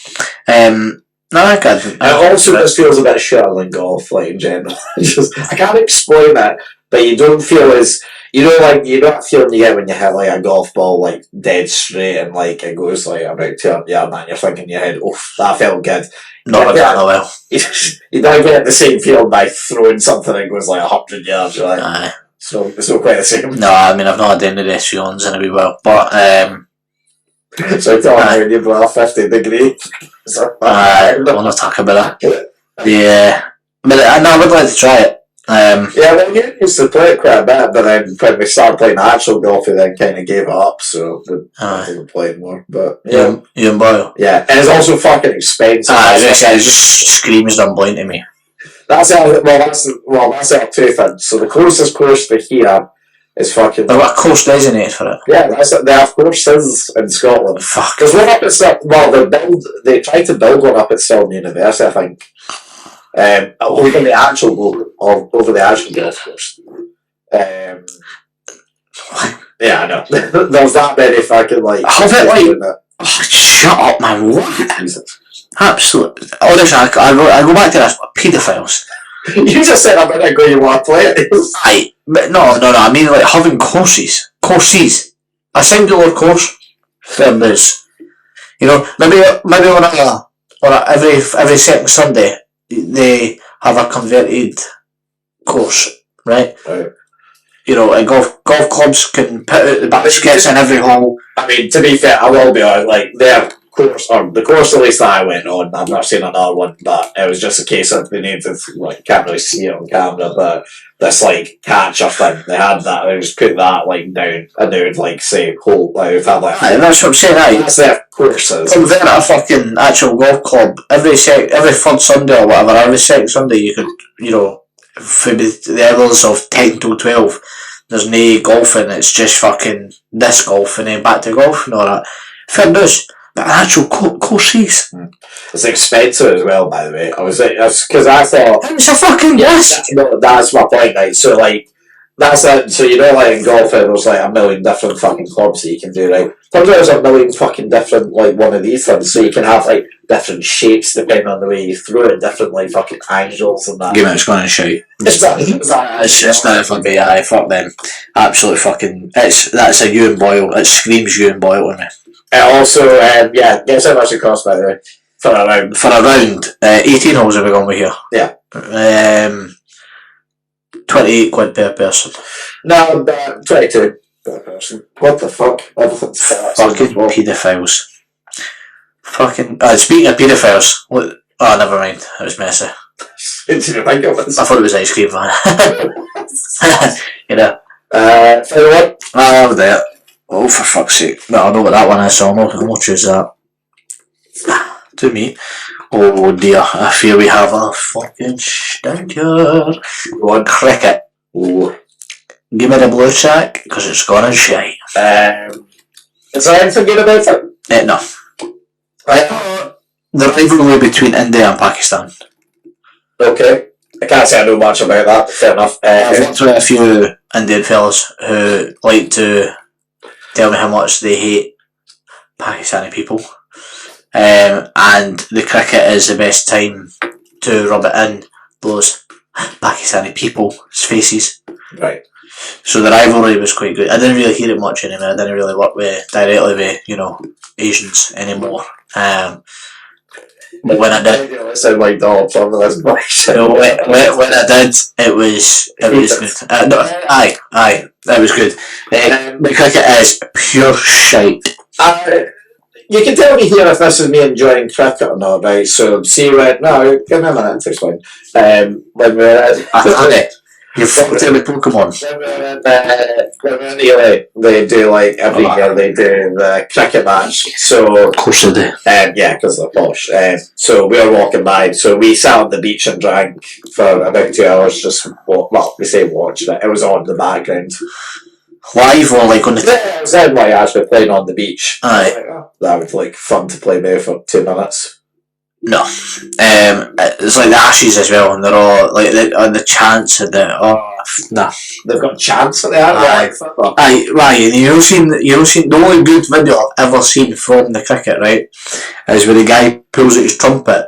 No, I could. It also just feels a bit shitter than golf, like in general. I can't explain it, but you don't feel as you know, like you know that feeling you get when you hit like a golf ball like dead straight and like it goes like about 200 yards, and you're thinking in your head, "Oof, that felt good." Not like that, well. You don't get the same feeling by throwing something that goes like 100 yards. You're like, aye. So it's not quite the same. No, I mean I've not had any of this feelings in a wee while, but so tell me when you blow a 50-degree. we'll not talk about that. Yeah, but I would like to try it. Yeah, well, you used to play it quite a bit, but then when we started playing actual golf, we then kind of gave it up, so we didn't play more. But yeah, you and Boyle. Yeah, and it's also fucking expensive. It just screams Dunboyne to me. That's our two things. So the closest course to here is fucking. They've got a course designated for it. Yeah, that's it. They have courses in Scotland. Fuck. Because one up at they tried to build one up at Stirling University, I think. Over the actual golf course. Yeah, I know. There's that many fucking like. Shut up, man! What? Jesus. Absolutely. Honestly, I go back to this. Paedophiles. You just said a minute ago you want to play it. But no. I mean like having courses, a singular course. Fair booze. You know, maybe on every second Sunday. They have a converted course, right? Right. You know, and golf clubs can put out the baskets in every hole. I mean, to be fair, I will be honest, like, they're course, or the course at least that I went on, I've not seen another one, but it was just a case of they needed, like, can't really see it on camera, but this, like, catcher thing, they had that, they just put that, like, down, and they would, like, say, hold, like, they'd have, like, Aye, that's what I'm saying, aye. that's their courses. Come there at a fucking actual golf club, every third Sunday or whatever, every second Sunday you could, you know, for the hours of 10 till 12, there's no golfing, it's just fucking disc golf and then back to golf and all that. Fair dues. But actual courses. It's expensive as well, by the way. I was like, because I thought It was a fucking yes. no, that's my point, right? So like, that's it. So you know, like in golf, there's like a million different fucking clubs that you can do, right? Turns out there's a million fucking different like one of these things, so you can have like different shapes depending on the way you throw it, different like fucking angles and that. Give it, it's going to shout. It's not for me, aye, fuck them. Absolute fucking, that's a Ewan Boyle, it screams Ewan Boyle to me. It also, yeah, guess how much it costs, by the way, for a round. For a round, 18 holes have we gone with here. Yeah. 28 quid per person. No, 22 per person. What the fuck? Everything's Fucking paedophiles. Fucking, speaking of paedophiles, what, oh, never mind, it was messy. Didn't you think of it? I thought it was ice cream van. You know. Final one? Oh, there. Oh, for fuck's sake. Well, I know what that one is, so I'll choose that. To me. Oh dear, I fear we have a fucking stinker. One cricket. Ooh. Give me the blue sack, because it's gonna shite. Is there anything good about it? No. Right. The rivalry between India and Pakistan. Okay. I can't say I know much about that, fair enough. I've worked with a few Indian fellas who like to tell me how much they hate Pakistani people. And the cricket is the best time to rub it in those Pakistani people's faces. Right. So the rivalry was quite good. I didn't really hear it much anymore. I didn't really work directly with, you know, Asians anymore. But when I did, It sounded like Donald Trump with this voice. when I did, it was good. No, aye, that was good. The cricket is pure shite. You can tell me here if this is me enjoying cricket or not, right? So, see when... No, give me a minute to explain. When we're... You're fucking with Pokemon. When we're in the LA, they do like every year they do the cricket match. So of course they do. yeah, because they're posh. So we were walking by. So we sat on the beach and drank for about 2 hours. Just we say watched it. It was on the background. Live or like on the? It was in my actually playing on the beach. Aye. That would like fun to play there for 2 minutes. No, it's like the Ashes as well, and they're all like the chants of the nah. They've got chants at the end. Aye, Ryan, you know seen the only good video I've ever seen from the cricket, right, is where the guy pulls out his trumpet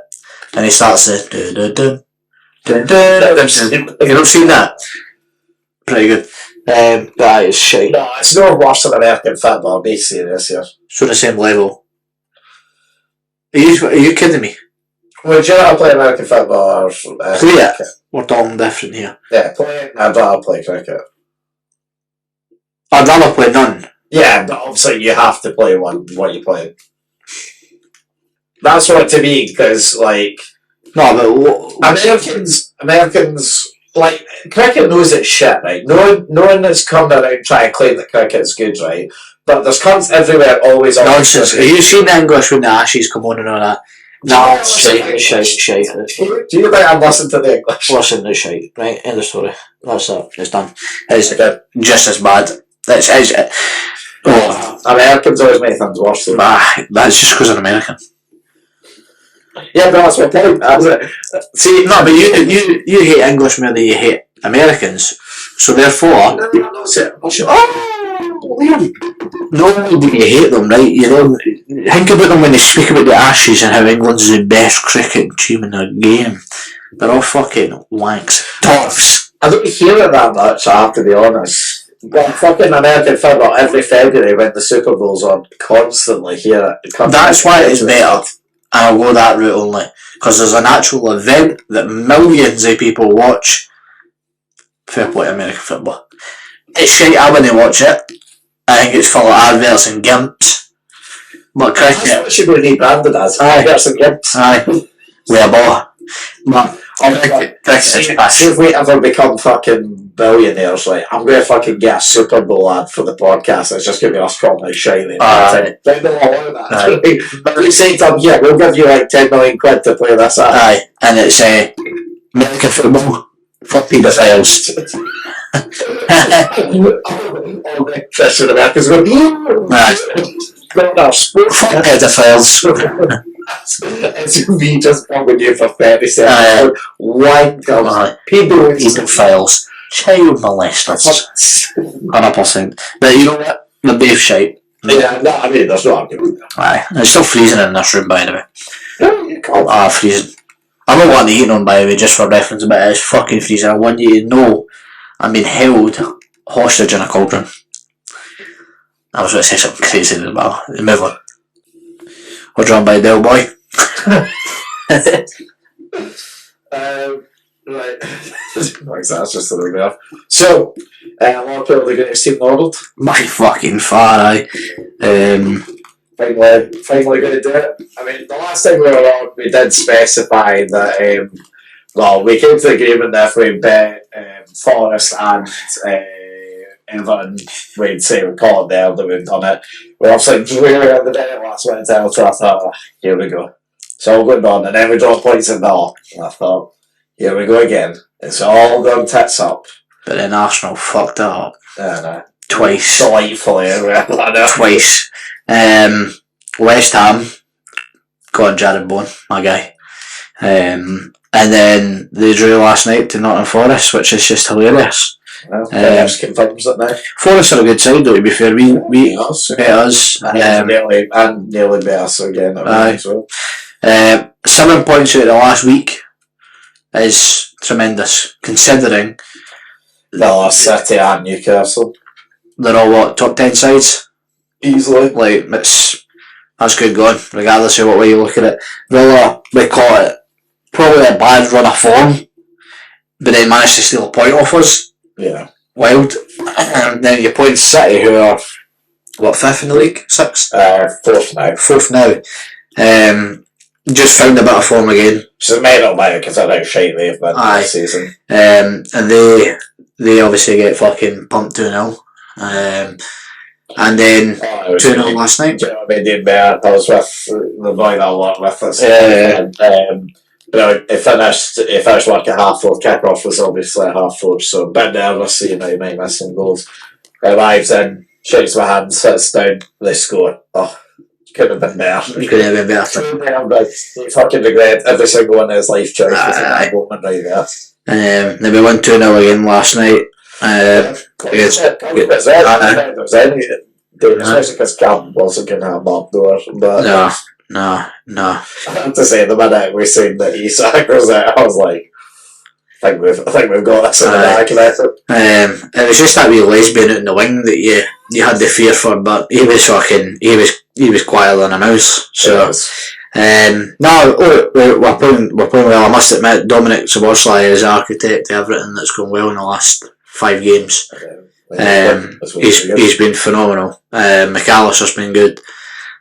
and he starts the dun dun dun dun dun. You not seen that? Pretty good. That is shite. No, it's no worse than American football. Be serious here. So the same level. Are you kidding me? Would you rather play American football or cricket? We're talking different here. Yeah, I'd rather play cricket. I'd rather play none. Yeah, but obviously you have to play what you play. That's what to me, because like No, but Americans like cricket knows it's shit, right? No one that's come around trying to claim that cricket is good, right? But there's cunts everywhere, always on. Nonsense. Have you seen the English when the Ashes come on and all that? No, it's shite. Do you think I'd listen to the English? Listen, it's shite. Right, end of story. That's it. It's done. It's just as bad. Americans always make things worse. That's just because I'm American. Yeah, but that's my point. See, no, but you hate English more than you hate Americans. So therefore, not only do you hate them, right? You know, think about them when they speak about the Ashes and how England's the best cricket team in the game. They're all fucking wanks, toffs. I don't hear it that much, I have to be honest. But fucking American football every February when the Super Bowl's on, constantly hear it. That's why it's better. And I'll go that route only. Because there's an actual event that millions of people watch. Fair play to American football. It's shite, I wouldn't watch it. I think it's full of adverts and gimps. But That's cricket, what should be rebranded as. Aye. Get some gigs. aye, with a ball. But cricket's See just if we ever become fucking billionaires, right? I'm going to fucking get a Super Bowl ad for the podcast. It's just going to be us calling it shiny. Aye. They know all of that. Aye. But we say to them, yeah, we'll give you like 10 million quid to play this ad. aye, and it's American football for paedophiles. All the Christian Americans going, Aye. got our sport. For paedophiles. It's me just bugging you for 30 Aye. seconds. Wankers. Aye. Pedophiles. Paedophiles. Child molesters. 100%. But you know what? The beef shite. Yeah, no, I mean, there's no argument there. Aye. It's still freezing in this room, by the way. No, you can't. Freezing. I'm not wanting to eat on, by the way, just for reference, but it's fucking freezing. I want you to know I'm being held hostage in a cauldron. I was going to say something crazy as well. Move on. We're drawn by Del Boy. Right. That's just a little bit off. So, a lot of people are going to see Norwood. My fucking far, aye. Finally going to do it. I mean, the last time we were on, we did specify that, well, we came to the agreement that if we bet Forest and Everton, we'd say we'd call it there, that we've done it. We're obviously really on the day last Wednesday, so I thought, oh, here we go. It's all going on, and then we dropped points in Villa. And I thought, here we go again. It's all gone tits up. But then Arsenal fucked it up. Twice. Delightfully, I know. Twice. West Ham got Jared Bowen, my guy. And then they drew last night to Nottingham Forest, which is just hilarious. Well, confirms it now. Forest are a good side, though, to be fair. We beat us. Nearly beat us again. Aye. So. 7 points out of the last week is tremendous, considering Villa, City and Newcastle. they're all, top 10 sides? Easily. Like, that's good going, regardless of what way you look at it. Villa, we call it probably a bad run of form, but they managed to steal a point off us. Yeah. Wild. And then you point City, who are, what, 5th in the league? 6th? 4th now. 4th now. Just found a bit of form again. So it may not matter because of how shite they've been this season. And they obviously get fucking pumped 2-0. And then 2-0 last night. Do you know what I mean? Doing better. I was with the boy that I worked with us. He finished work at 4:30. Kick-off was obviously at 4:30, so a bit nervous, so he might miss some goals. Arrives in, shakes my hand, sits down, they score. Oh, could have been better. Could have been better. He fucking regret every single one of his life choices in that moment right there. Then we won 2-0 again last night. Especially because Cam wasn't going to have Mark Door. But No. I have to say, the minute we seen that Isak was there, I was like, I think we've got this in the back of it. It was just that wee lesbian out in the wing that you had the fear for, but he was quieter than a mouse. So we're playing well. I must admit, Dominic Szoboszlai is architect to everything that's going well in the last 5 games. He's been phenomenal. McAllister's been good.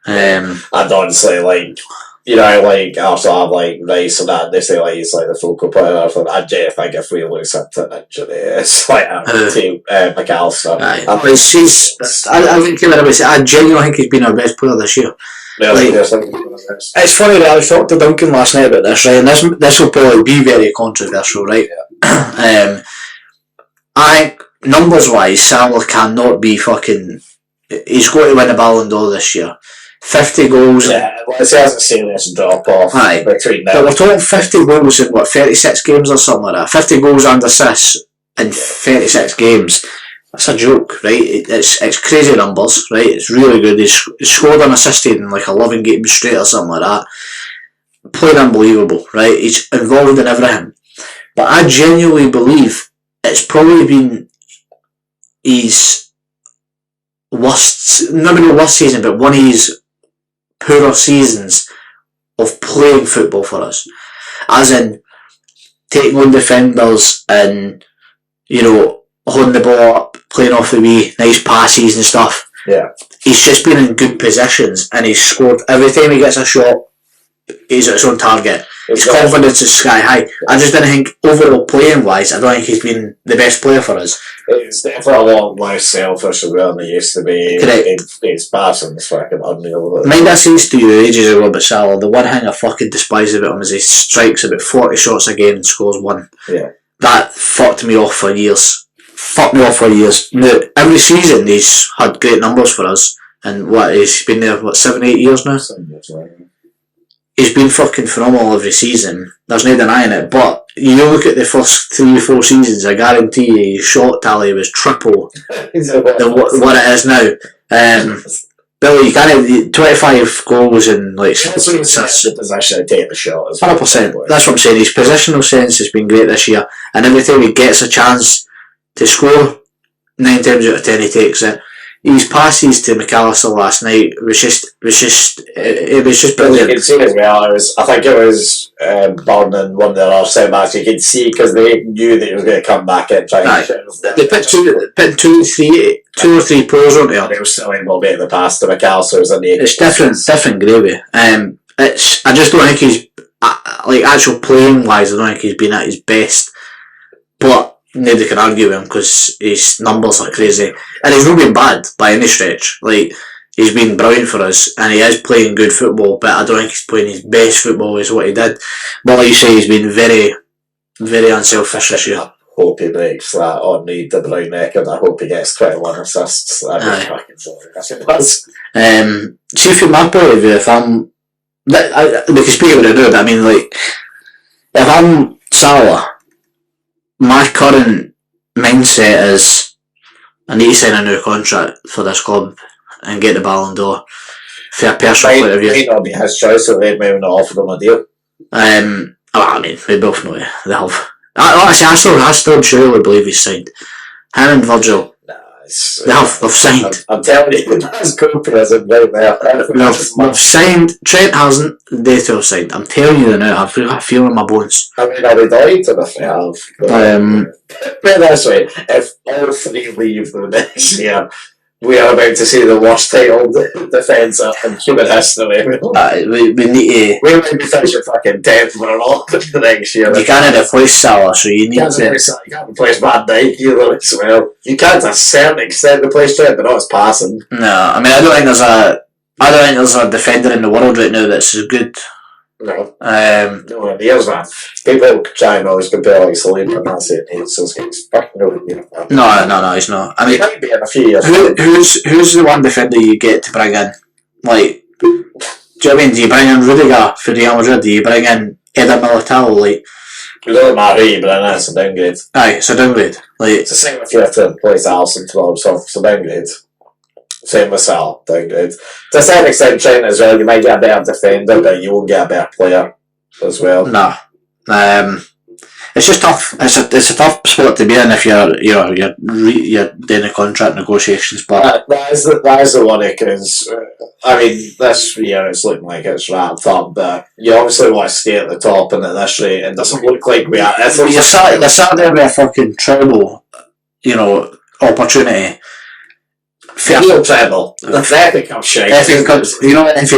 And honestly, I also have Rice and that, they say he's the focal point of it. I do think if we lose him to an injury, it's McAllister. I genuinely think he's been our best player this year. It's funny that I was talking to Duncan last night about this, right? And this will probably be very controversial, right? Yeah. I think numbers wise, Salah cannot be fucking. He's got to win a Ballon d'Or this year. 50 goals. Yeah, well, it has a serious drop off between them. But we're talking 50 goals in 36 games or something like that. 50 goals and assists in 36 games. That's a joke, right? It's crazy numbers, right? It's really good. He's scored and assisted in 11 games straight or something like that. Playing unbelievable, right? He's involved in everything. But I genuinely believe it's probably been his worst, maybe not worst season, but one of his poorer seasons of playing football for us. As in, taking on defenders and, holding the ball up, playing off the wee nice passes and stuff. Yeah. he's just been in good positions and he's scored every time he gets a shot. He's at his own target. His confidence is sky high. I just didn't think overall playing wise, I don't think he's been the best player for us. It's definitely a lot less selfish than he used to be. His passing's fucking unreal. Mind I says to you ages ago about Salah, the one thing I fucking despise about him is he strikes about 40 shots a game and scores one. Yeah. That fucked me off for years. Now, every season he's had great numbers for us, and he's been there 7-8 years now. 7 years, right? He's been fucking phenomenal every season. There's no denying it. But you look at the first 3-4 seasons, I guarantee you his shot tally was triple what it is now. Billy, you can't 25 goals and like assists. The position to take the shot. 100%. That's what I'm saying. His positional sense has been great this year, and every time he gets a chance to score, 9 times out of 10 he takes it. His passes to McAllister last night was just brilliant. You could see as well. I think it was Burn one of their offside backs. You could see because they knew that he was going to come back in. They put two or three players on there. They were still able to make the pass to McAllister. It's different gravy. I just don't think he's like actual playing wise. I don't think he's been at his best, but nobody can argue with him because his numbers are crazy, and he's not been bad by any stretch. Like, he's been brilliant for us, and he is playing good football, but I don't think he's playing his best football is what he did. But like you say, he's been very, very unselfish this year. I hope he breaks that on the De Bruyne record. I hope he gets 21 assists. That'd be fucking so. See, from my point of view, if I'm, we can speak about it now, but I mean, like, if I'm Salah, my current mindset is I need to sign a new contract for this club and get the Ballon d'Or for a personal point of view. It might not be his choice, so they may not offer him a deal. I mean, we both know they have. Honestly, I still truly believe he's signed. Him and Virgil, they've signed. I'm telling you, that's comparison right there. They've signed. Trent hasn't. They two have signed. I'm telling you now. I've got a feeling in my bones. I mean, I'll be delighted if they have. But this way, if all three leave the next year, we are about to see the worst title defence in human history. We need to. We might be finishing fucking 10th for an all the next year. You can't replace Salah, so you need to. You can't replace Van Dijk either as well. You can to a certain extent replace Trent, but not as passing. No, I mean, I don't think there's a defender in the world right now that's as good. No. No, here's man. People try and always compare like Salim and that's it. He's fucking no. No, he's not. I mean, he might be in a few years. Who's the one defender you get to bring in? Like, do you know what I mean? Do you bring in Rudiger for Real Madrid? Do you bring in Eder Militao? Like, it doesn't matter who you bring in, it's a downgrade. Aye, it's a downgrade. Like, it's the same if you have to replace Allan to himself. It's a downgrade. Same with Sal, downgrade. To a certain extent, Trent as well, you might get a better defender, but you won't get a better player as well. No. It's just tough. It's a tough spot to be in if you're doing the contract negotiations. But that is the one because I mean this year it's looking like it's wrapped up, but you obviously want to stay at the top, and at this rate it doesn't look like we are. You're sat there with a fucking treble, opportunity. Real treble. The FA Cup shite. FA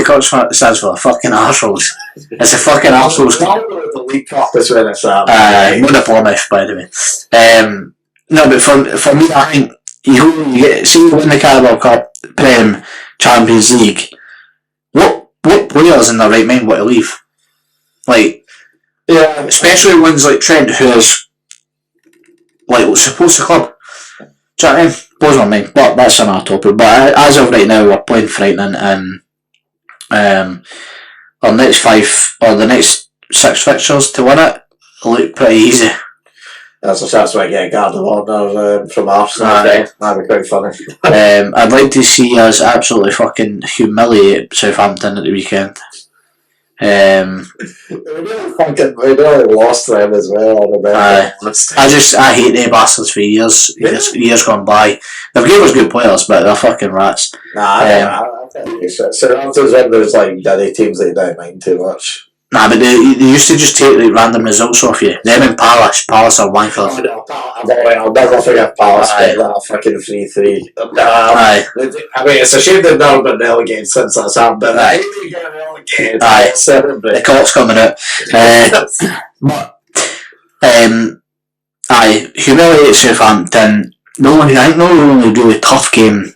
Cup stands for fucking arseholes. It's a fucking arseholes. The League Cup is when it's at. Not a Plymouth, by the way. No, but for me, I think you win the Carabao Cup, Prem, Champions League. What players in their right mind want to leave? Like, yeah, especially ones like Trent, who's like supposed to club. Do you know what I mean? Blows my mind, but that's another topic. But as of right now, we're playing frightening, and our next the next 6 fixtures to win it look pretty easy. That's why I get Guard of Honour from Arsenal. That'd be quite funny. I'd like to see us absolutely fucking humiliate Southampton at the weekend. We really lost them as well. I hate the bastards for years. Years gone by. They've given us good players, but they're fucking rats. I think so. There's like daddy teams that you don't mind too much. Nah, but they used to just take like random results off you. Them in Palace are wankers. I'll never forget Palace getting that fucking 3-3. Aye. I mean, it's a shame they've never been relegated since that's happened, but Aye. Aye. The cock's coming out. But aye, humiliate Southampton. I think the only really tough game,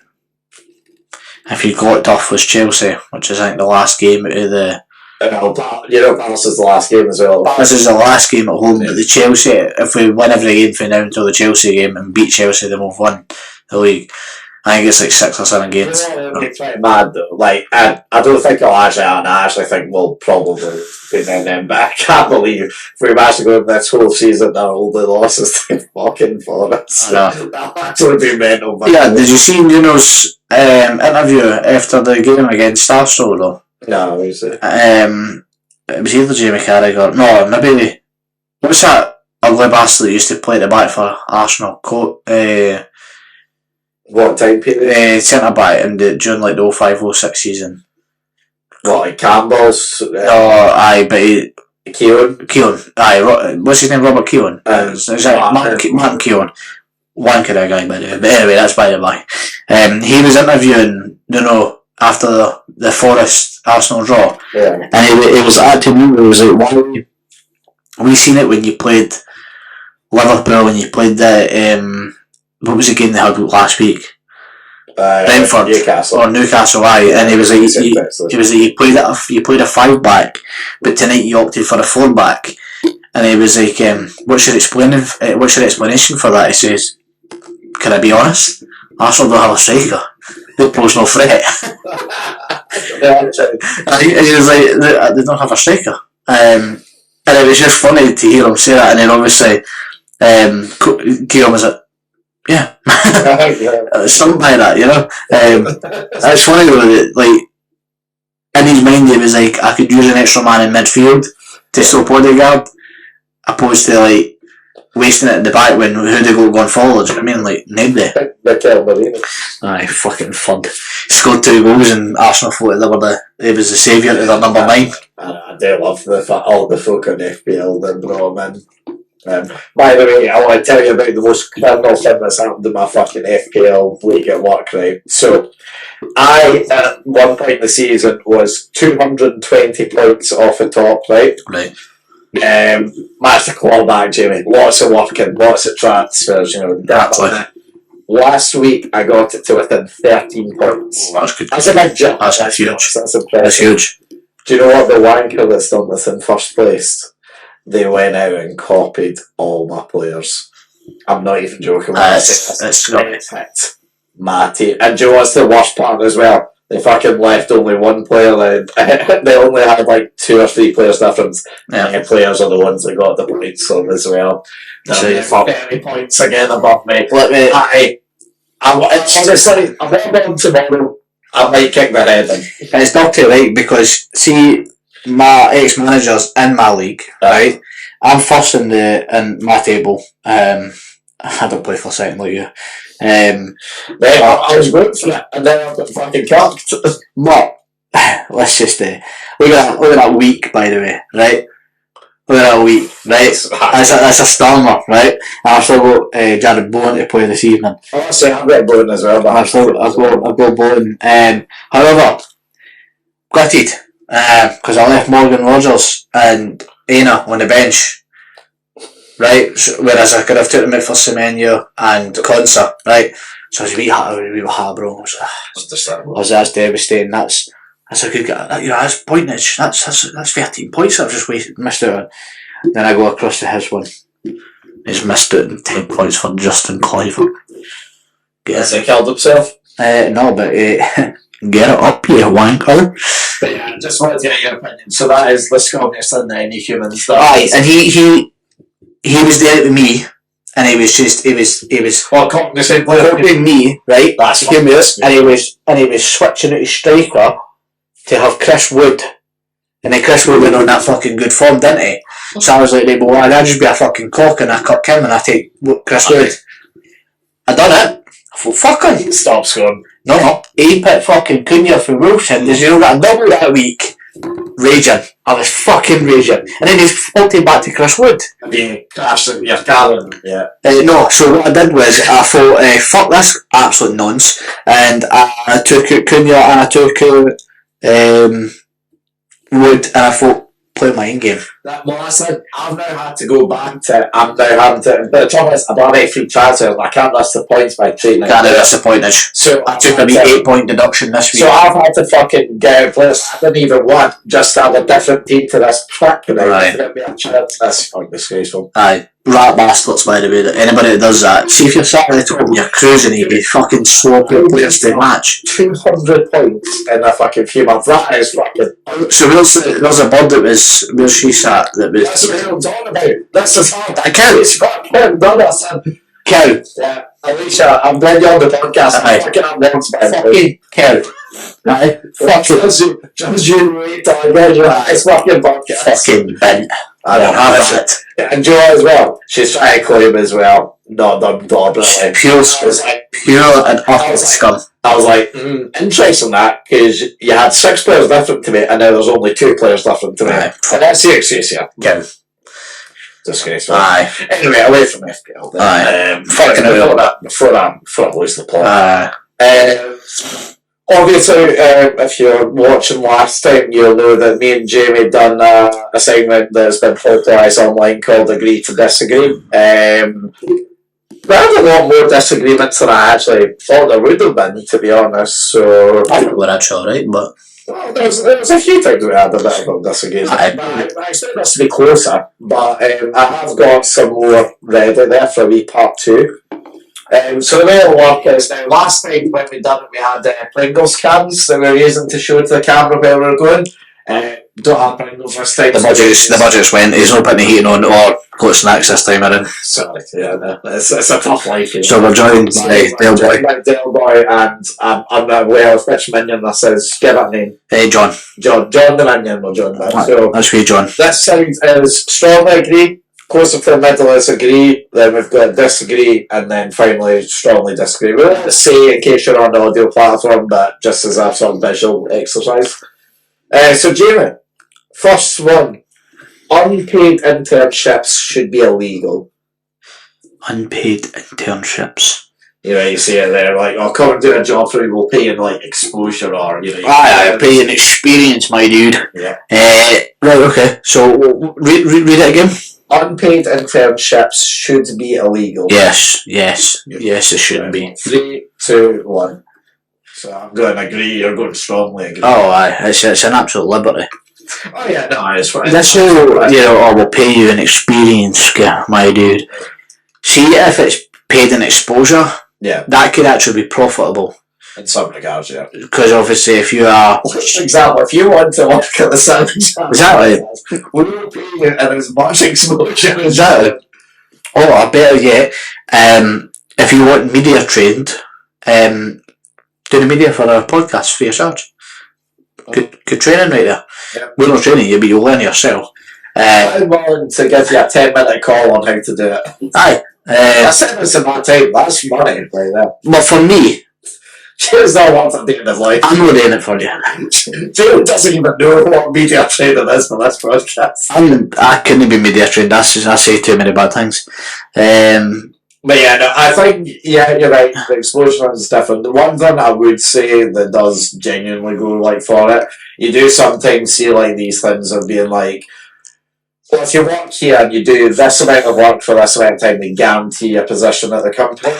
if you got tough, was Chelsea, which is I think the last game out of the. Palace is the last game as well. Palace is the last game at home, but the Chelsea, if we win every game from now until the Chelsea game and beat Chelsea, then we've won the league. I think it's like 6 or 7 games. It's pretty mad though. Like, I don't think it'll actually happen. I actually think we'll probably be them, but I can't believe if we managed to go in this whole season and our only losses to fucking Forest. That'll actually be mental. Yeah, did you see Nuno's interview after the game against Arsenal though? No, was it? It was either Jamie Carragher. No, maybe. What's that ugly bastard that used to play at the back for Arsenal? What time period? Centre back in during like the 05-06 season. What, like Campbell's? Aye, but Keown. Aye, what's his name? Robert Keown. Is that Martin Keown? Wanker guy, by the way. But anyway, that's by the by. He was interviewing, after the Forest Arsenal draw, and it was at to me. It was like, why we seen it when you played Liverpool, when you played the what was the game they had last week? Brentford, Newcastle. Aye, and he was like, you played a 5-back, but tonight you opted for a 4-back, and he was like, what's your explanation for that? He says, can I be honest? Arsenal don't have a striker. They pose no threat. And he was like, they don't have a striker. And it was just funny to hear him say that. And then obviously, Keown was like, yeah. Something like that, It's funny though, that, like, in his mind he was like, I could use an extra man in midfield to stop Odegaard, opposed to like wasting it at the back when who they go going forward. I mean, like, nobody. Aye, fucking fun. Scored 2 goals and Arsenal thought he was the saviour to their number 9. I do love all the folk on FPL that brought him in. By the way, I want to tell you about the most criminal thing that's happened in my fucking FPL league at work, right? So, I, at one point in the season, was 220 points off the top, right? Right. Managed to claw back, Jamie. Lots of working, lots of transfers, that's it. Last week, I got it to within 13 points. Oh, that's good. That's a big jump. That's huge. That's impressive. That's huge. Do you know what the wanker that's done this in first place? They went out and copied all my players. I'm not even joking when I say this. It's hit my team. And do you know what's the worst part as well? They fucking left only one player. They only had like 2 or 3 players difference. Yeah. And the players are the ones that got the points on as well. So you fuck 30 points again above me. I'm on tomorrow. I might kick their head in. It's not too late because see, my ex-managers in my league, right? I'm first in my table. I don't play for second like you. I was good for it, and then I got fucking cocked. But let's just look at that week, by the way, right? Look at that week, right? That's a stormer, right? I've still got Jared Bowen to play this evening. Honestly, I've got Bowen as well, but I've got Bowen. However, gutted because I left Morgan Rogers and Aina on the bench, right? So, whereas I could have took them out for Semenyo and Konsa, right? So I was a wee heartbroken. That's devastating. That's a good guy. That's pointage. That's 13 points I've just missed out on. Then I go across to his one. He's missed out on 10 points for Justin Cliver. Has he killed himself? No, but get it up, you wanker. But yeah, I just wanted to get your opinion. So that is the scummiest thing that any human stuff. Aye, and he was there with me, and he was copying me, right? That's and he was switching out his striker to have Chris Wood, and then Chris Wood went on that fucking good form, didn't he? So I was like, well, I'd just be a fucking cock and I cock him and I take Chris Wood. I done it. I thought, fucking stop scoring. No. He put fucking Cunha for Wilson. There's got a double that week. raging. I was fucking raging. And then he's floating back to Chris Wood. I mean, crashed in your car and, yeah. No, so what I did was I thought, fuck this absolute nonce, and I took out Cunha and I took out Wood, and I thought, play my in game. Well, I said, I've now had to go back to, I'm now having to, but the trouble is, I've already free transfers and I can't list the points by trading. Can't list the pointage. So I took a wee 8-point deduction this week. So I've had to fucking get players I didn't even want, just to have a different team to this prick. Right. That's fucking disgraceful. Aye. Rat bastards, by the way. Anybody that does that, see if you're sat at the top and you're cruising, you'd be fucking sloppy players to match. 200 points in a fucking few months. That is fucking. So there's a bird that was where she sat that was. That's what I'm talking about. This is hard. A cow. It's fucking done it, son. Cow. Yeah. Alicia, I'm glad you're on the podcast. Aye. I'm fucking up once, by the way. Fucking cow. Aye. Fucking. Just you wait till I get you. It's fucking podcast. Fucking bent. I don't have it. And Joe as well. She's trying to claim as well. Not done deliberately. Pure and utter scum. I was like, interesting that, because you had 6 players different to me, and now there's only 2 players different to me. Aye. And that's the excuse here. Cow. Disgraceful. Aye. Anyway, away from FPL. Aye. Fucking before I lose the plot. Obviously, if you're watching last time, you'll know that me and Jamie done a segment that's been popularised online called Agree to Disagree. We had a lot more disagreements than I actually thought there would have been, to be honest. So I think we're actually alright, but. Well, there's a few things we had a bit of disagreement. I expect this to be closer, but I have got some more ready there for a wee part 2. So the way it'll work is now, last time when we done it, we had Pringles cans that we were using to show to the camera where we were going. Don't have Pringles this time. The budget's went. He's not putting the heating on or got snacks this time, Aaron. Sorry, yeah, no, it's a tough life. You know. So we're joined by Dale Boy. Dale Boy, and I'm not aware of which minion this is. Give it a name. Hey, John. John the minion will join that. So that's for you, John. This side is strongly agree. Closer to the middle is agree, then we've got disagree, and then finally strongly disagree. We won't say in case you're on the audio platform, but just as a sort of visual exercise. So Jamie, first one, unpaid internships should be illegal. Unpaid internships. You know, you see it there, like, oh, come and do a job for me, we'll pay in, like, exposure or, you know. Aye, pay in experience, my dude. Yeah. Right, okay, so read it again. Unpaid internships should be illegal. Yes, it shouldn't be. 3, 2, 1. So I'm going to agree, you're going to strongly agree. Oh, aye, it's an absolute liberty. Oh yeah, no, it's fine. That's whole, you know, we'll pay you an experience, my dude. See, if it's paid in exposure, yeah, that could actually be profitable. In some regards, yeah. Because obviously, if you are... For example, if you want to work at the Celtic, exactly, we will pay you in as much exposure as exactly. Or better yet, if you want media trained, do the media for a podcast free of charge. Good training right there. Yeah. We're not training you, but you'll learn yourself. I'm willing to give you a 10-minute call on how to do it. Aye. I said this in my time, that's money right there. But for me, Jay's not what to do in his life. I'm not doing it for you. Jay doesn't even know what media training is for this podcast. I couldn't be media trained, I say too many bad things. But yeah, no, I think, yeah, you're right, the exposure is different. The one thing I would say that does genuinely go like for it, you do sometimes see like these things of being like, well, if you work here and you do this amount of work for this amount of time, they guarantee a position at the company.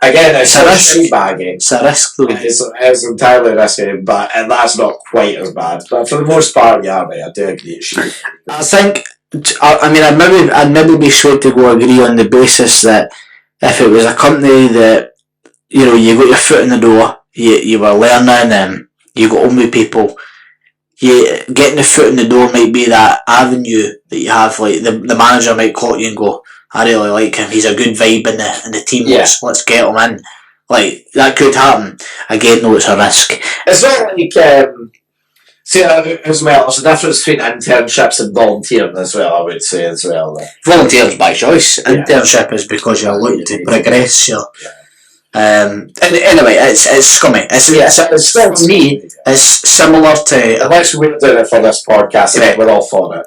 Again, it's a risk bagging. It's a risk though. It's entirely risky, and that's not quite as bad. But for the most part, yeah, mate, I do agree. I think, I'd maybe be swayed to go agree on the basis that if it was a company that, you know, you got your foot in the door, you were learning, you got on with people, getting the foot in the door might be that avenue that you have, like the manager might call you and go, I really like him, he's a good vibe in the team, yeah. let's get him in. Like, that could happen. Again, though, it's a risk. It's not like, see, as well, there's a difference between internships and volunteering as well, I would say as well. Volunteer is by choice. Yeah. Internship is because you're looking to progress Anyway, it's scummy. It's for me. It's similar to. Unless we're doing it for this podcast, Right. we're all for it.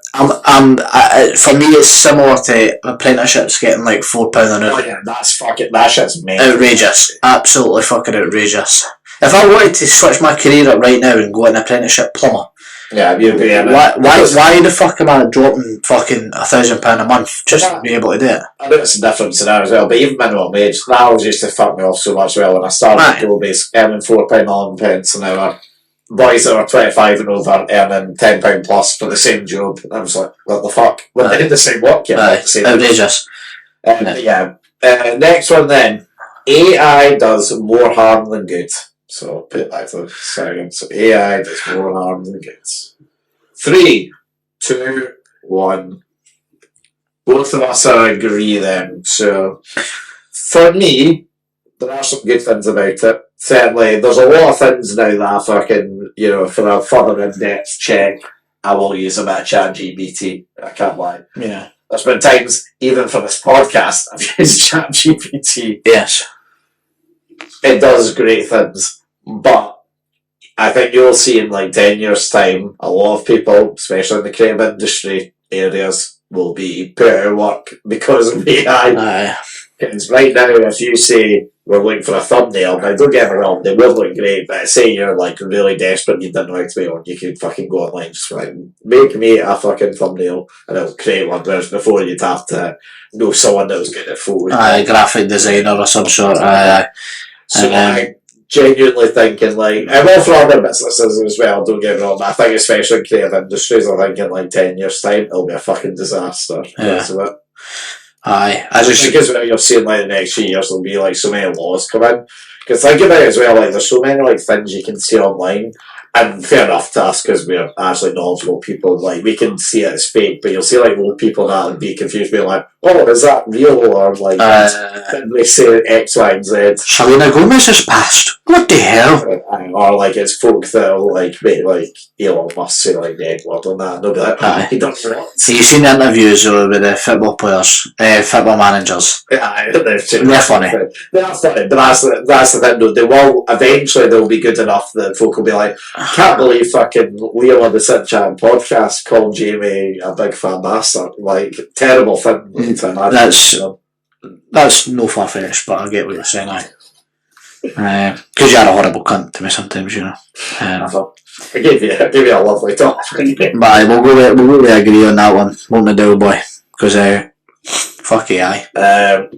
For me, it's similar to apprenticeships getting like £4 an hour. Oh yeah, that's fucking. That shit's amazing. Outrageous. Absolutely fucking outrageous. If I wanted to switch my career up right now and go an apprenticeship plumber, Yeah, you'd be in it. why the fuck am I dropping fucking £1,000 a month just to be able to do it? I know it's a different scenario as well, but even minimum wage, that always used to fuck me off so much. Well, when I started Right. at Gobies, earning £4.11 an hour, boys that were 25 and over earning £10 plus for the same job. I was like, what the fuck? We're doing the same work, yeah. Outrageous. Next one then. AI does more harm than good. So put it back to the second. So AI does more harm than good. 3, 2, 1. Both of us agree then. So for me, there are some good things about it. Certainly, there's a lot of things now that I fucking, for a further in-depth check, I will use a bit of ChatGPT. I can't lie. Yeah. There's been times, even for this podcast, I've used ChatGPT. Yes. It does great things, but I think you'll see in like 10 years' time, a lot of people, especially in the creative industry areas, will be put out of work because of AI. Because right now, if you say we're looking for a thumbnail, now don't get me wrong, they will look great, but say you're like really desperate and you don't know how to make one, you can fucking go online, just like, make me a fucking thumbnail, and it'll create one, whereas before you'd have to know someone that was good at photos. Graphic designer or some sort. So I'm genuinely thinking, like, I'm all for other businesses as well, don't get me wrong, but I think especially in creative industries, I think in like 10 years' time, it'll be a fucking disaster. Yeah. I think as well, you're seeing like the next few years, there'll be like so many laws come in. Because think about it as well, like there's so many like things you can see online, and fair enough to us because we're actually knowledgeable people. Like we can see it as fake, but you'll see like old people that would be confused, being like, "Oh, is that real?" Or like, did they say X, Y, and Z? Selena Gomez has passed. What the hell? Or like it's folk that'll like make like Elon Musk say like the N word on that, and they'll be like, "He does what?" So you've seen the interviews with the football players, football managers. Yeah, they're funny. They are funny, but that's the thing though. They will eventually. They'll be good enough that folk will be like, "Can't believe fucking Leo on the Sit Chat podcast called Jamie a big fan bastard." Like terrible thing. That's no far fetched, but I get what you're saying. Because you're a horrible cunt to me sometimes, I gave you a lovely talk. But we'll go with agree on that one, won't we, do, boy? Because fuck AI.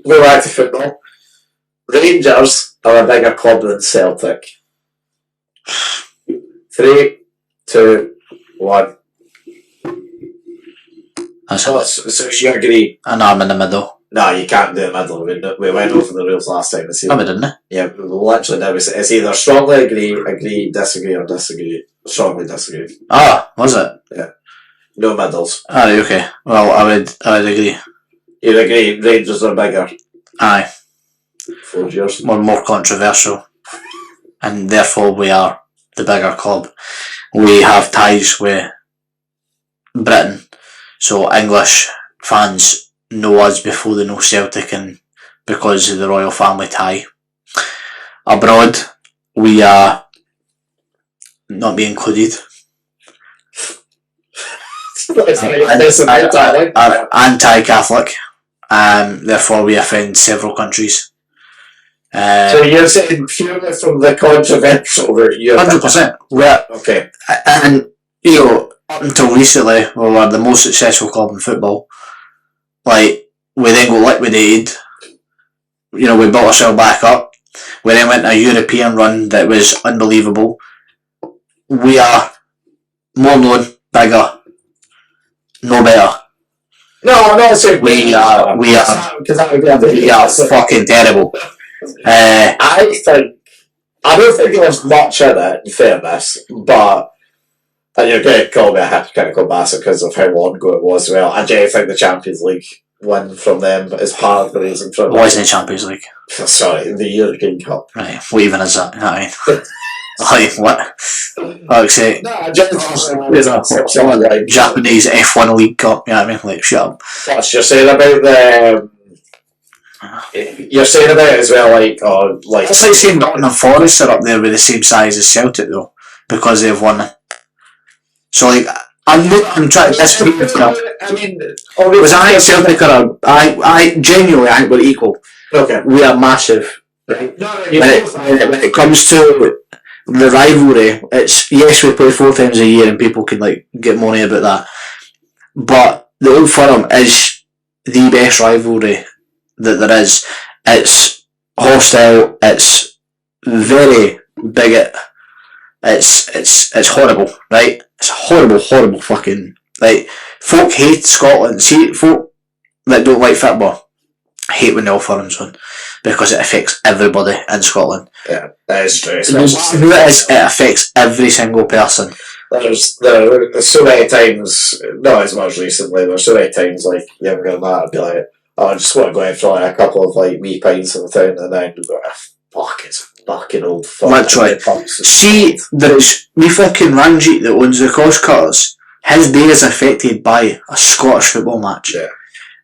We're back to football. Rangers are a bigger club than Celtic. 3, 2, 1. So you agree? An arm in the middle. No, you can't do it middle. We went over the rules last time. No, we didn't. Yeah, we literally did. It's either strongly agree, disagree, or disagree. Strongly disagree. Ah, was it? Yeah. No middles. Aye, okay. Well, I would agree. You'd agree Rangers are bigger? Aye. 4 years. We're more controversial. And therefore we are the bigger club. We have ties with Britain. So English fans know us before they know Celtic, and because of the royal family tie. Abroad, we are not being included. Are anti-Catholic, therefore we offend several countries. So you're saying purely from the controversial route? 100%. Okay. And, up until recently, we were the most successful club in football. Like, we then got liquidated. We built ourselves back up. We then went on a European run that was unbelievable. We are more known, bigger, no better. No, I'm not saying we are fucking terrible. I don't think there's much in it, in fairness, but and you're going to call me a hypocritical bastard because of how long ago it was. Well, I do think the Champions League win from them is part of the reason for it. What is the Champions League? Sorry, the European Cup. Right, what even is that? You know what I mean? Like, what? Like, say, Japanese F1 League Cup, you know what I mean? Like, shut up. What's you're saying about the You're saying about it as well, like It's like saying Nottingham Forest are up there with the same size as Celtic though, because they've won. So like, I'm trying to disagree with you. I mean, Because I think Celtic are, I genuinely I think we're equal. okay. We are massive. Right. No, When it comes to the rivalry, it's yes we play 4 times a year and people can like get money about that, but the Old Firm is the best rivalry that there is. It's hostile. It's very bigot. It's horrible, right? It's horrible fucking, like, folk hate Scotland. See, folk that don't like football hate when the Old Firm's win because it affects everybody in Scotland. Yeah, that is true. It affects every single person. There's so many times, not as much recently, there's so many times like younger than that, I'd be like, oh, I just want to go out for like a couple of like wee pints in the town, and then I'd go, fuck, it's fucking old fuck. That's right. See, there's me fucking Ranjit that owns the Cost Cutters. His day is affected by a Scottish football match. Yeah.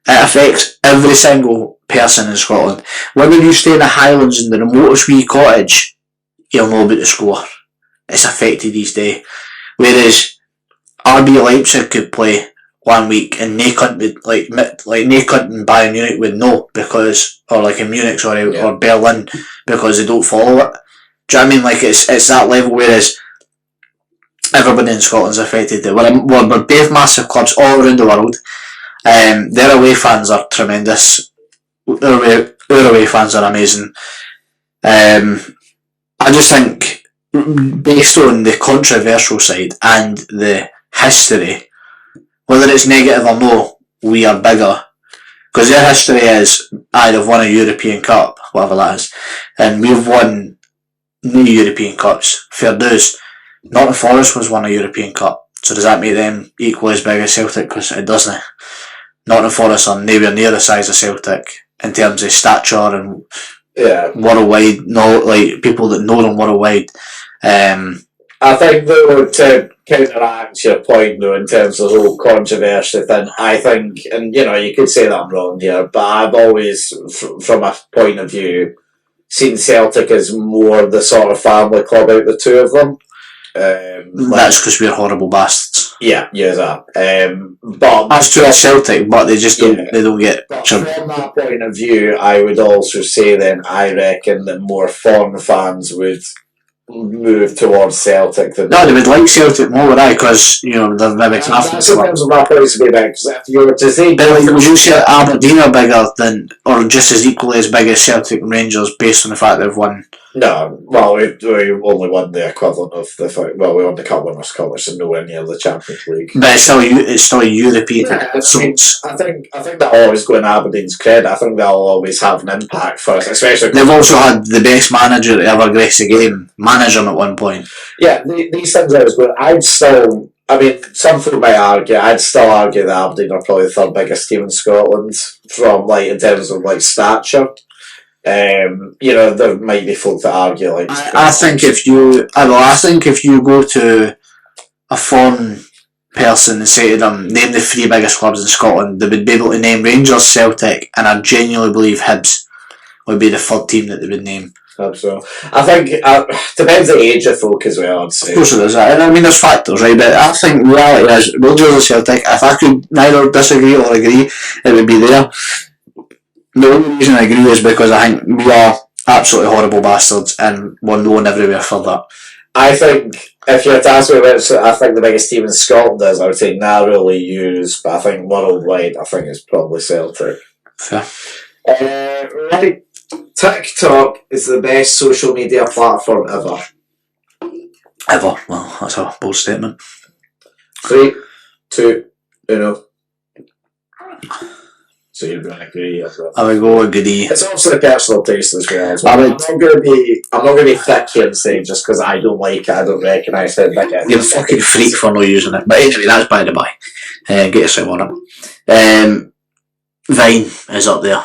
It affects every single person in Scotland. Whether you stay in the Highlands in the remotest wee cottage, you'll know about the score. It's affected each day. Whereas RB Leipzig could play 1 week and they couldn't be like they couldn't Bayern Munich would know because, or like in Munich, sorry, or Berlin, because they don't follow it. Do you know what I mean? Like it's that level. Whereas everybody in Scotland's affected. We're both massive clubs all around the world. Their away fans are tremendous. Our away fans are amazing. I just think, based on the controversial side and the history, whether it's negative or no, we are bigger. Because their history is, they've won a European Cup, whatever that is, and we've won no European Cups. Fair dues. Nottingham Forest was won a European Cup, so does that make them equally as big as Celtic? Because it doesn't. Nottingham Forest are nowhere near the size of Celtic in terms of stature and worldwide, like people that know them worldwide. I think though, to counteract your point though, in terms of the whole controversy thing, I think, and you know, you could say that I'm wrong here, but I've always, from a point of view, seen Celtic as more the sort of family club out the two of them. That's because we're horrible bastards. Yeah, but that's true of Celtic, but they just don't. They don't get. But from that point of view, I would also say then I reckon that more foreign fans would move towards Celtic than they would like Celtic more, would I? Because you know they're maybe that's sometimes my place to be big. Because if you were to say, would you say Aberdeen are bigger than, or just as equally as big as Celtic and Rangers, based on the fact they've won? No, well, we only won the equivalent of the. Well, we won the Cup Winners' Cup, which is nowhere near the Champions League. But it's still a European. Yeah, I think that always go in Aberdeen's credit. I think they'll always have an impact for us, especially. They've also had the best manager to ever grace the game, manage them at one point. Yeah, these things I was going. Some people might argue. I'd still argue that Aberdeen are probably the third biggest team in Scotland from in terms of stature. There might be folk that argue I think if you go to a foreign person and say to them, name the 3 biggest clubs in Scotland, they would be able to name Rangers, Celtic, and I genuinely believe Hibs would be the third team that they would name. So I think depends on the age of folk as well, I'd say. Of course it does. I mean, there's factors, right? But I think reality is Rangers or Celtic. If I could neither disagree or agree, it would be there. The only reason I agree is because I think we are absolutely horrible bastards and we're known everywhere for that. I think if you had to ask me about I think the biggest team in Scotland is, I would say narrowly used, but I think worldwide, I think it's probably Celtic. Fair. Right. TikTok is the best social media platform ever. Ever? Well, that's a bold statement. 3, 2, 1. So you're going to agree as well. I would go agree. It's also a personal taste as well. I'm not going to be thick here and say just because I don't like it, I don't recognise it. You're a fucking freak for not using it. But anyway, that's by the by. Get yourself on it. Vine is up there.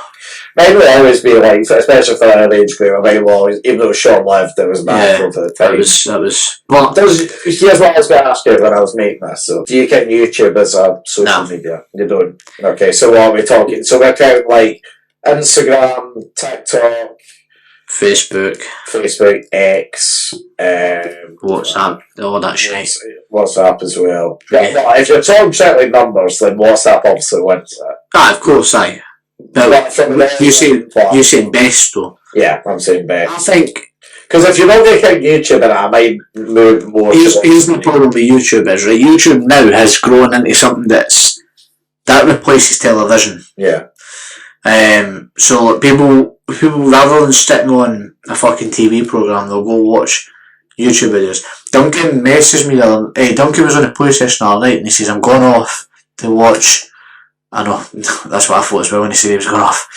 Mine will always be especially for our age group, Vine will always, even though it was short-lived, it was magical for the time. That was. But here's what I was going to ask you when I was making this. So, do you count YouTube as a social media? You don't? Okay, so what are we talking? So we're counting Instagram, TikTok, Facebook, X, WhatsApp, all that shit. WhatsApp as well. Yeah. No, if you're talking strictly numbers, then WhatsApp obviously wins it. Of course, aye. But from You said best though. Yeah, I'm saying best. I think because if you're not going to count YouTube, then I might move more. Here's the problem with YouTube is, right? YouTube now has grown into something that replaces television. Yeah. So people rather than sticking on a fucking TV program, they'll go watch YouTube videos. Duncan messaged me Duncan was on the PlayStation all night and he says, I'm going off to watch. I know, that's what I thought as well when he said he was going off.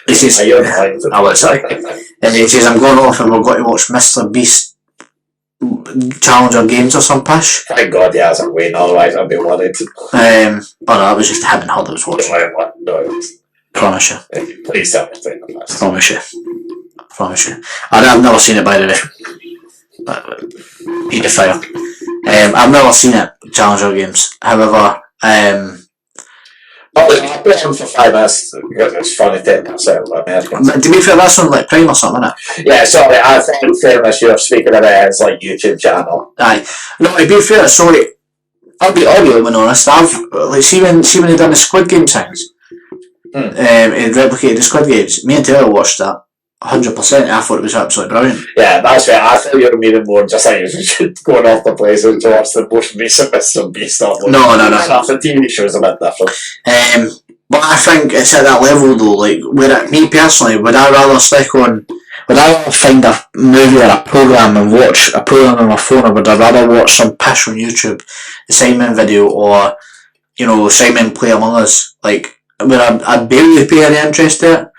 He says, I was like, and he says, I'm going off and we're going to watch Mr. Beast Challenger Games or some pish. Thank God he hasn't waiting, otherwise I'd be worried. Oh no, it was just him and her that was watching. No, Promise you. Please tell me. Promise you. I've never seen it, by the way. Heat of fire. I've never seen it, Challenger Games. However, I put him for 5 minutes because it's funny to Americans. to be fair, that's on like Prime or something, isn't it? Yeah, sorry, I thought in fairness you're speaking of it's like YouTube channel. Aye. No, to be fair, sorry, I'll be honest, I've like see when they done the Squid Game things, and replicated the Squid Games, me and Taylor watched that 100%. I thought it was absolutely brilliant. Yeah, that's right. I thought you were meaning more just like going off the place and to watch the most recent Mr. Beast stuff. No. The TV show's a bit different. But I think it's at that level though, like, me personally, would I rather find a movie or a program and watch a program on my phone, or would I rather watch some pish on YouTube, the Simon video, or, Simon Play Among Us? Like, I'd barely pay any interest in it,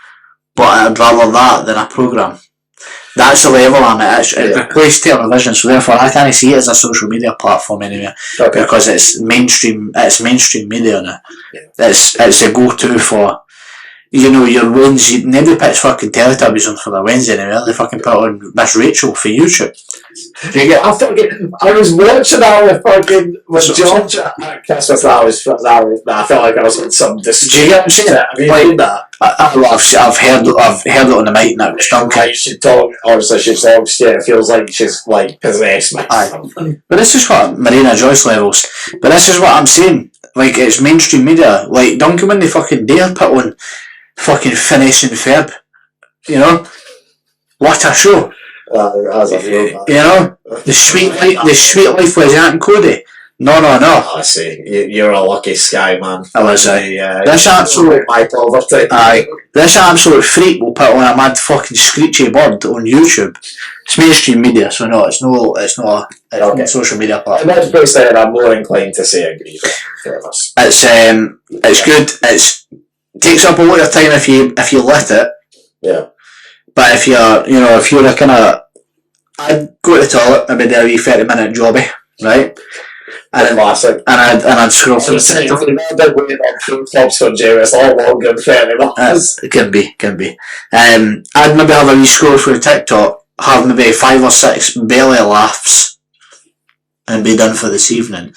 but I'd rather that than a program. That's the level I'm at. It replaced television, so therefore I can't see it as a social media platform anyway, because it's mainstream media now. Yeah. It's a go-to for, your Wednesday. Nobody puts fucking Teletubbies on for their Wednesday anyway. They fucking put on Miss Rachel for YouTube. I was watching that with George at Christmas. I felt like I was in some distress. Do you get what I'm saying? Have you heard that? I've heard it on the mic and it was strong. She talks, obviously she talks, it feels like she's like possessed by something. But this is what Marina Joyce levels. But this is what I'm saying. Like, it's mainstream media. Like, Duncan, when they fucking dare put on fucking Phineas and Ferb, what a show. The sweet life with Aunt and Cody. No. I see. You're a lucky sky man. I was. This absolute my poverty. Aye. This absolute freak will put on a mad fucking screechy bird on YouTube. It's mainstream media, so no, it's not a social media platform. That's basically, I'm more inclined to say agree with us. It's good. It takes up a lot of time if you let it. Yeah. But if you're a kind of, I'd go to the toilet, maybe do a wee 30-minute jobby, right? And I'd scroll through the TikTok. Clubs for Jerry, it's all longer than 30 minutes. It can be. I'd maybe have a wee scroll through TikTok, have maybe 5 or 6 belly laughs, and be done for this evening.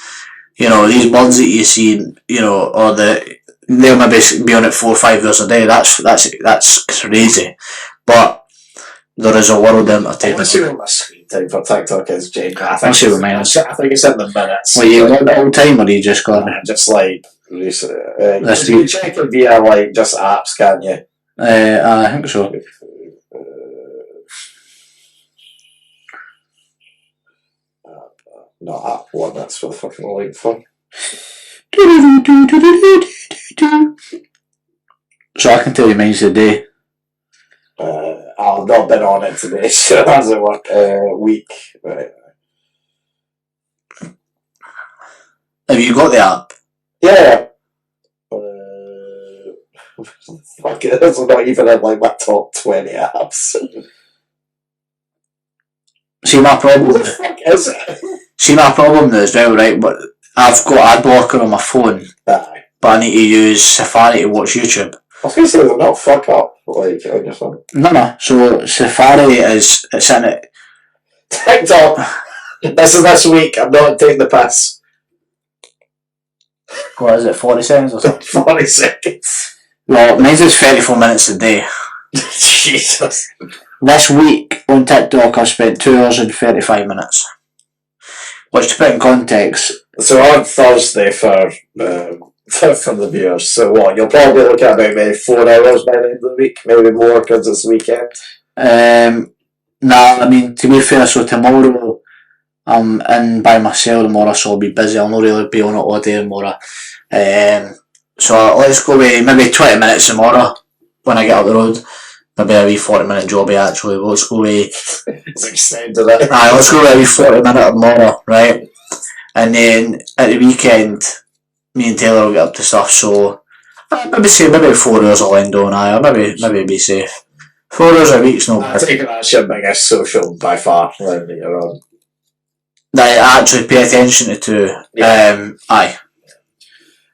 These birds that you see, or they'll maybe be on it 4 or 5 hours a day. That's crazy. But there is a world of entertainment. I want to see what my screen time for TikTok is, Jane. I think it's in the minutes. Well, you got it all the time, or you just got it? Just like you can check it via like just apps, can't you? I think so. Not app one. That's for the fucking link for. So I can tell you mine's the day. I've not been on it today, so that's a week. Right. Have you got the app? Yeah. Fuck it, it's not even in like my top 20 apps. See my problem. What the fuck is it? See my problem now as well, right? But I've got ad blocker on my phone, but I need to use Safari to watch YouTube. I was going to say they're not fuck up like on your phone. No. So Safari it's in it. TikTok. This is this week. I'm not taking the piss. What is it? 40 seconds or something? 40 seconds. Well, mine's is 34 minutes a day. Jesus. This week on TikTok I've spent 2 hours and 35 minutes. Which, to put in context, So on Thursday for the viewers, so what, you'll probably look at about maybe 4 hours by the end of the week, maybe more because it's the weekend. nah, I mean, to be fair, so tomorrow I'm in by myself tomorrow, so I'll be busy. I'll not really be on it all day tomorrow. So let's go with maybe 20 minutes tomorrow when I get up the road. Maybe a wee 40-minute jobby actually. Let's go with... It's extended it. Aye, let's go with a wee 40-minute tomorrow, right? And then at the weekend, me and Taylor will get up to stuff, so maybe 4 hours I'll end on, aye, or maybe be safe. 4 hours a week's no I bad. think that's your biggest social by far when you're on. That I actually pay attention to too. Yeah. Aye.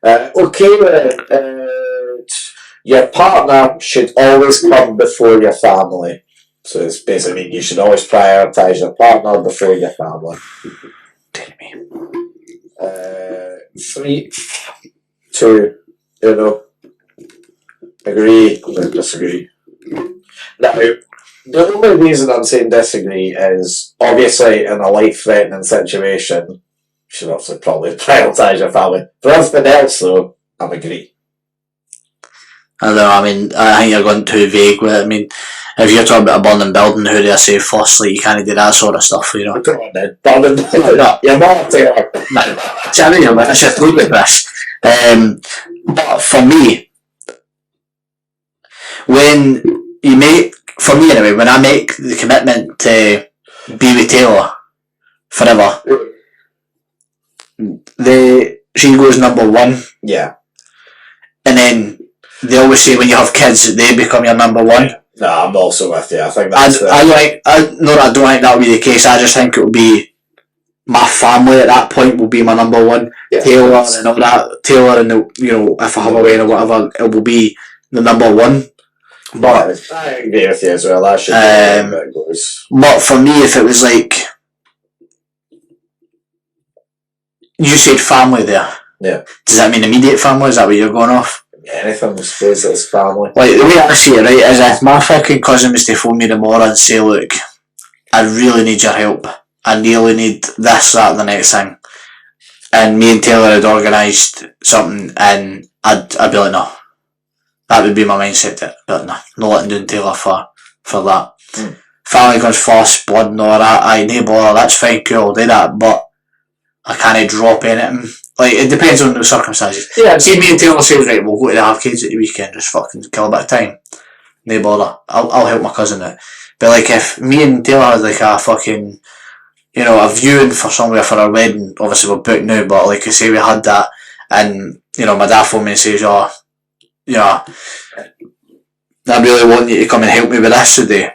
Okay, your partner should always come before your family. So it's basically you should always prioritise your partner before your family. 3, 2, agree or disagree. Now, the only reason I'm saying disagree is obviously in a life-threatening situation, you should also probably prioritise your family. For everything else, though, I'm agree. I don't know, I mean, I think you're going too vague with it. I mean, if you're talking about a burning building, who do I say first? Like, you can't do that sort of stuff, you know. Come on then, burning building. No. Your mom, Taylor. See, I mean, I should go with this. But for me, when you make, for me anyway, when I make the commitment to be with Taylor forever, she goes number one. Yeah. And then they always say when you have kids, they become your number one. No, I'm also with you. I think that's I don't think that would be the case. I just think it will be my family at that point will be my number one. Yeah, Taylor and all that. Taylor and if I have a wedding or whatever, it will be the number one. But I agree with you as well. That should be the way it goes. But for me, if it was like you said family there, yeah, does that mean immediate family? Is that what you're going off? Anything stays as family. Like, the way I see it, right, is if my fucking cousin was to phone me tomorrow and say, look, I really need your help. I really need this, that, and the next thing. And me and Taylor had organised something, and I'd be like, no. That would be my mindset. But no, not letting down Taylor for that. Family comes first, blood and all that. Aye, no bother, that's fine, cool, I'll do that. But I can't drop anything. Like, it depends on the circumstances. Yeah. See, me and Taylor says, right, we'll go to the half kids at the weekend, just fucking kill a bit of time. No bother. I'll help my cousin out. But like, if me and Taylor had like a fucking, a viewing for somewhere for our wedding, obviously we're booked now, but like I say, we had that, and my dad phoned me and says, I really want you to come and help me with this today.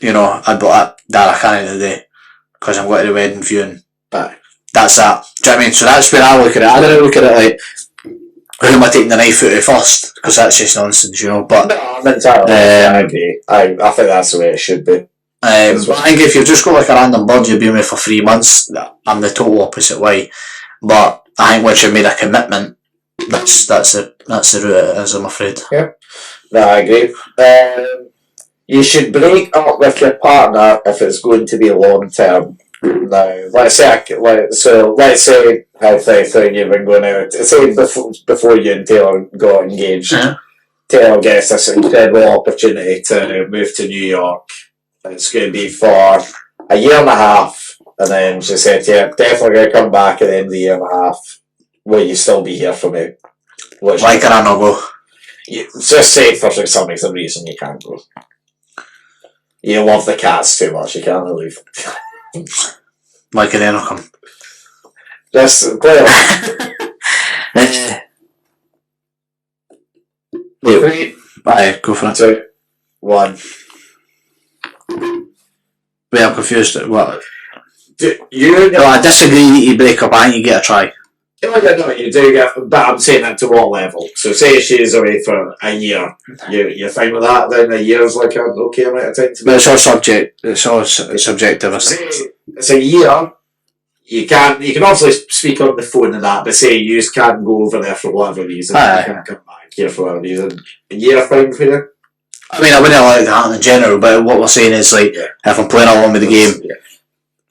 I'd be like, Dad, I can't today because I'm going to the wedding viewing. Aye. That's that. Do you know what I mean? So that's where I look at it. I don't look at it like, who am I taking the knife out of first? Because that's just nonsense, But no, I'm entirely. I agree. I think that's the way it should be. But I think if you've just got like a random bird you've been with for 3 months, I'm the total opposite way. But I think once you've made a commitment, that's the route it is, I'm afraid. Yep. No, I agree. You should break up with your partner if it's going to be long term. Now, let's say hypothetically you've been going out. Say before you and Taylor got engaged, Taylor gets this incredible opportunity to move to New York. It's going to be for a year and a half, and then she said, "Yeah, definitely going to come back at the end of the year and a half. Will you still be here for me?" Why can I not go? Just say for some reason you can't go. You love the cats too much. You can't leave. Why can they not come? Just play on. Wait. Aye, go for it. 2, 1. Wait, I'm confused. What? I disagree. You break up. I think you get a try. No, you do get, but I'm saying that to what level? So say she's away for a year, you're fine with that, then a year's like an okay amount of time to be. But it's all subjective. Say it's a year, you can obviously speak on the phone and that, but say you just can't go over there for whatever reason, you can't come back here for whatever reason. A year fine for you? I mean, I wouldn't like that in general, but what we're saying is, like, if I'm playing along with the game,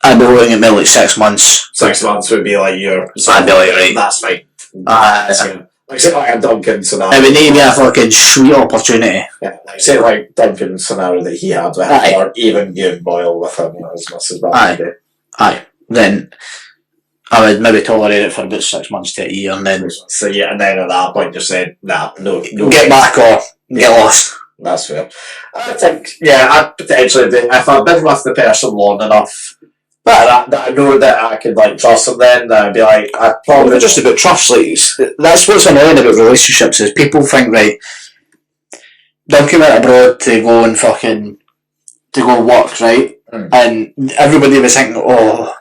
I'd be looking at me like 6 months. 6 months would be like your... I'd be like, right. That's fine. Like, say like a Duncan scenario. It would need to be a fucking sweet opportunity. Yeah, like say like Duncan's scenario that he had with him, or even Ian Boyle with him, as much as that. Aye. Then I would maybe tolerate it for about 6 months to a year, and then... So yeah, and then at that point you're saying, nah, no. Get back or get lost. That's fair. I think, yeah, I'd potentially do, if I've been with the person long enough, but I know that I could like trust them, then I'd be like, I'd probably... Just about trust, like, that's what's annoying about relationships, is people think, right, Duncan went abroad to go and fucking, to go work, right, and everybody was thinking, oh,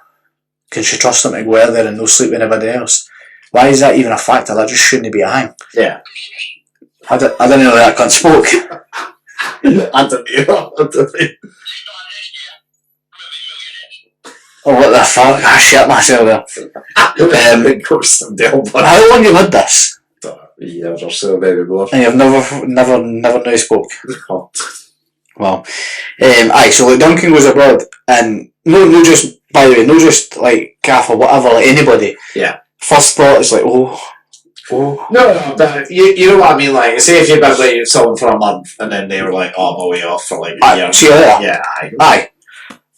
can she trust him to go out there and no sleep with anybody else? Why is that even a factor? That just shouldn't be a thing. Yeah. I didn't know that cunt spoke. I don't know. Oh, what the fuck? I shit myself there. How long have you had this? Years or so, maybe more. And you've never now spoke? Well, aye, so like Duncan goes abroad, and no just, by the way, no just like Kath or whatever, like anybody. Yeah. First thought is like, oh. No, but you know what I mean, like, say if you've been with someone for a month, and then they were like, oh, I'm away off for like a year. See you later. Yeah, aye.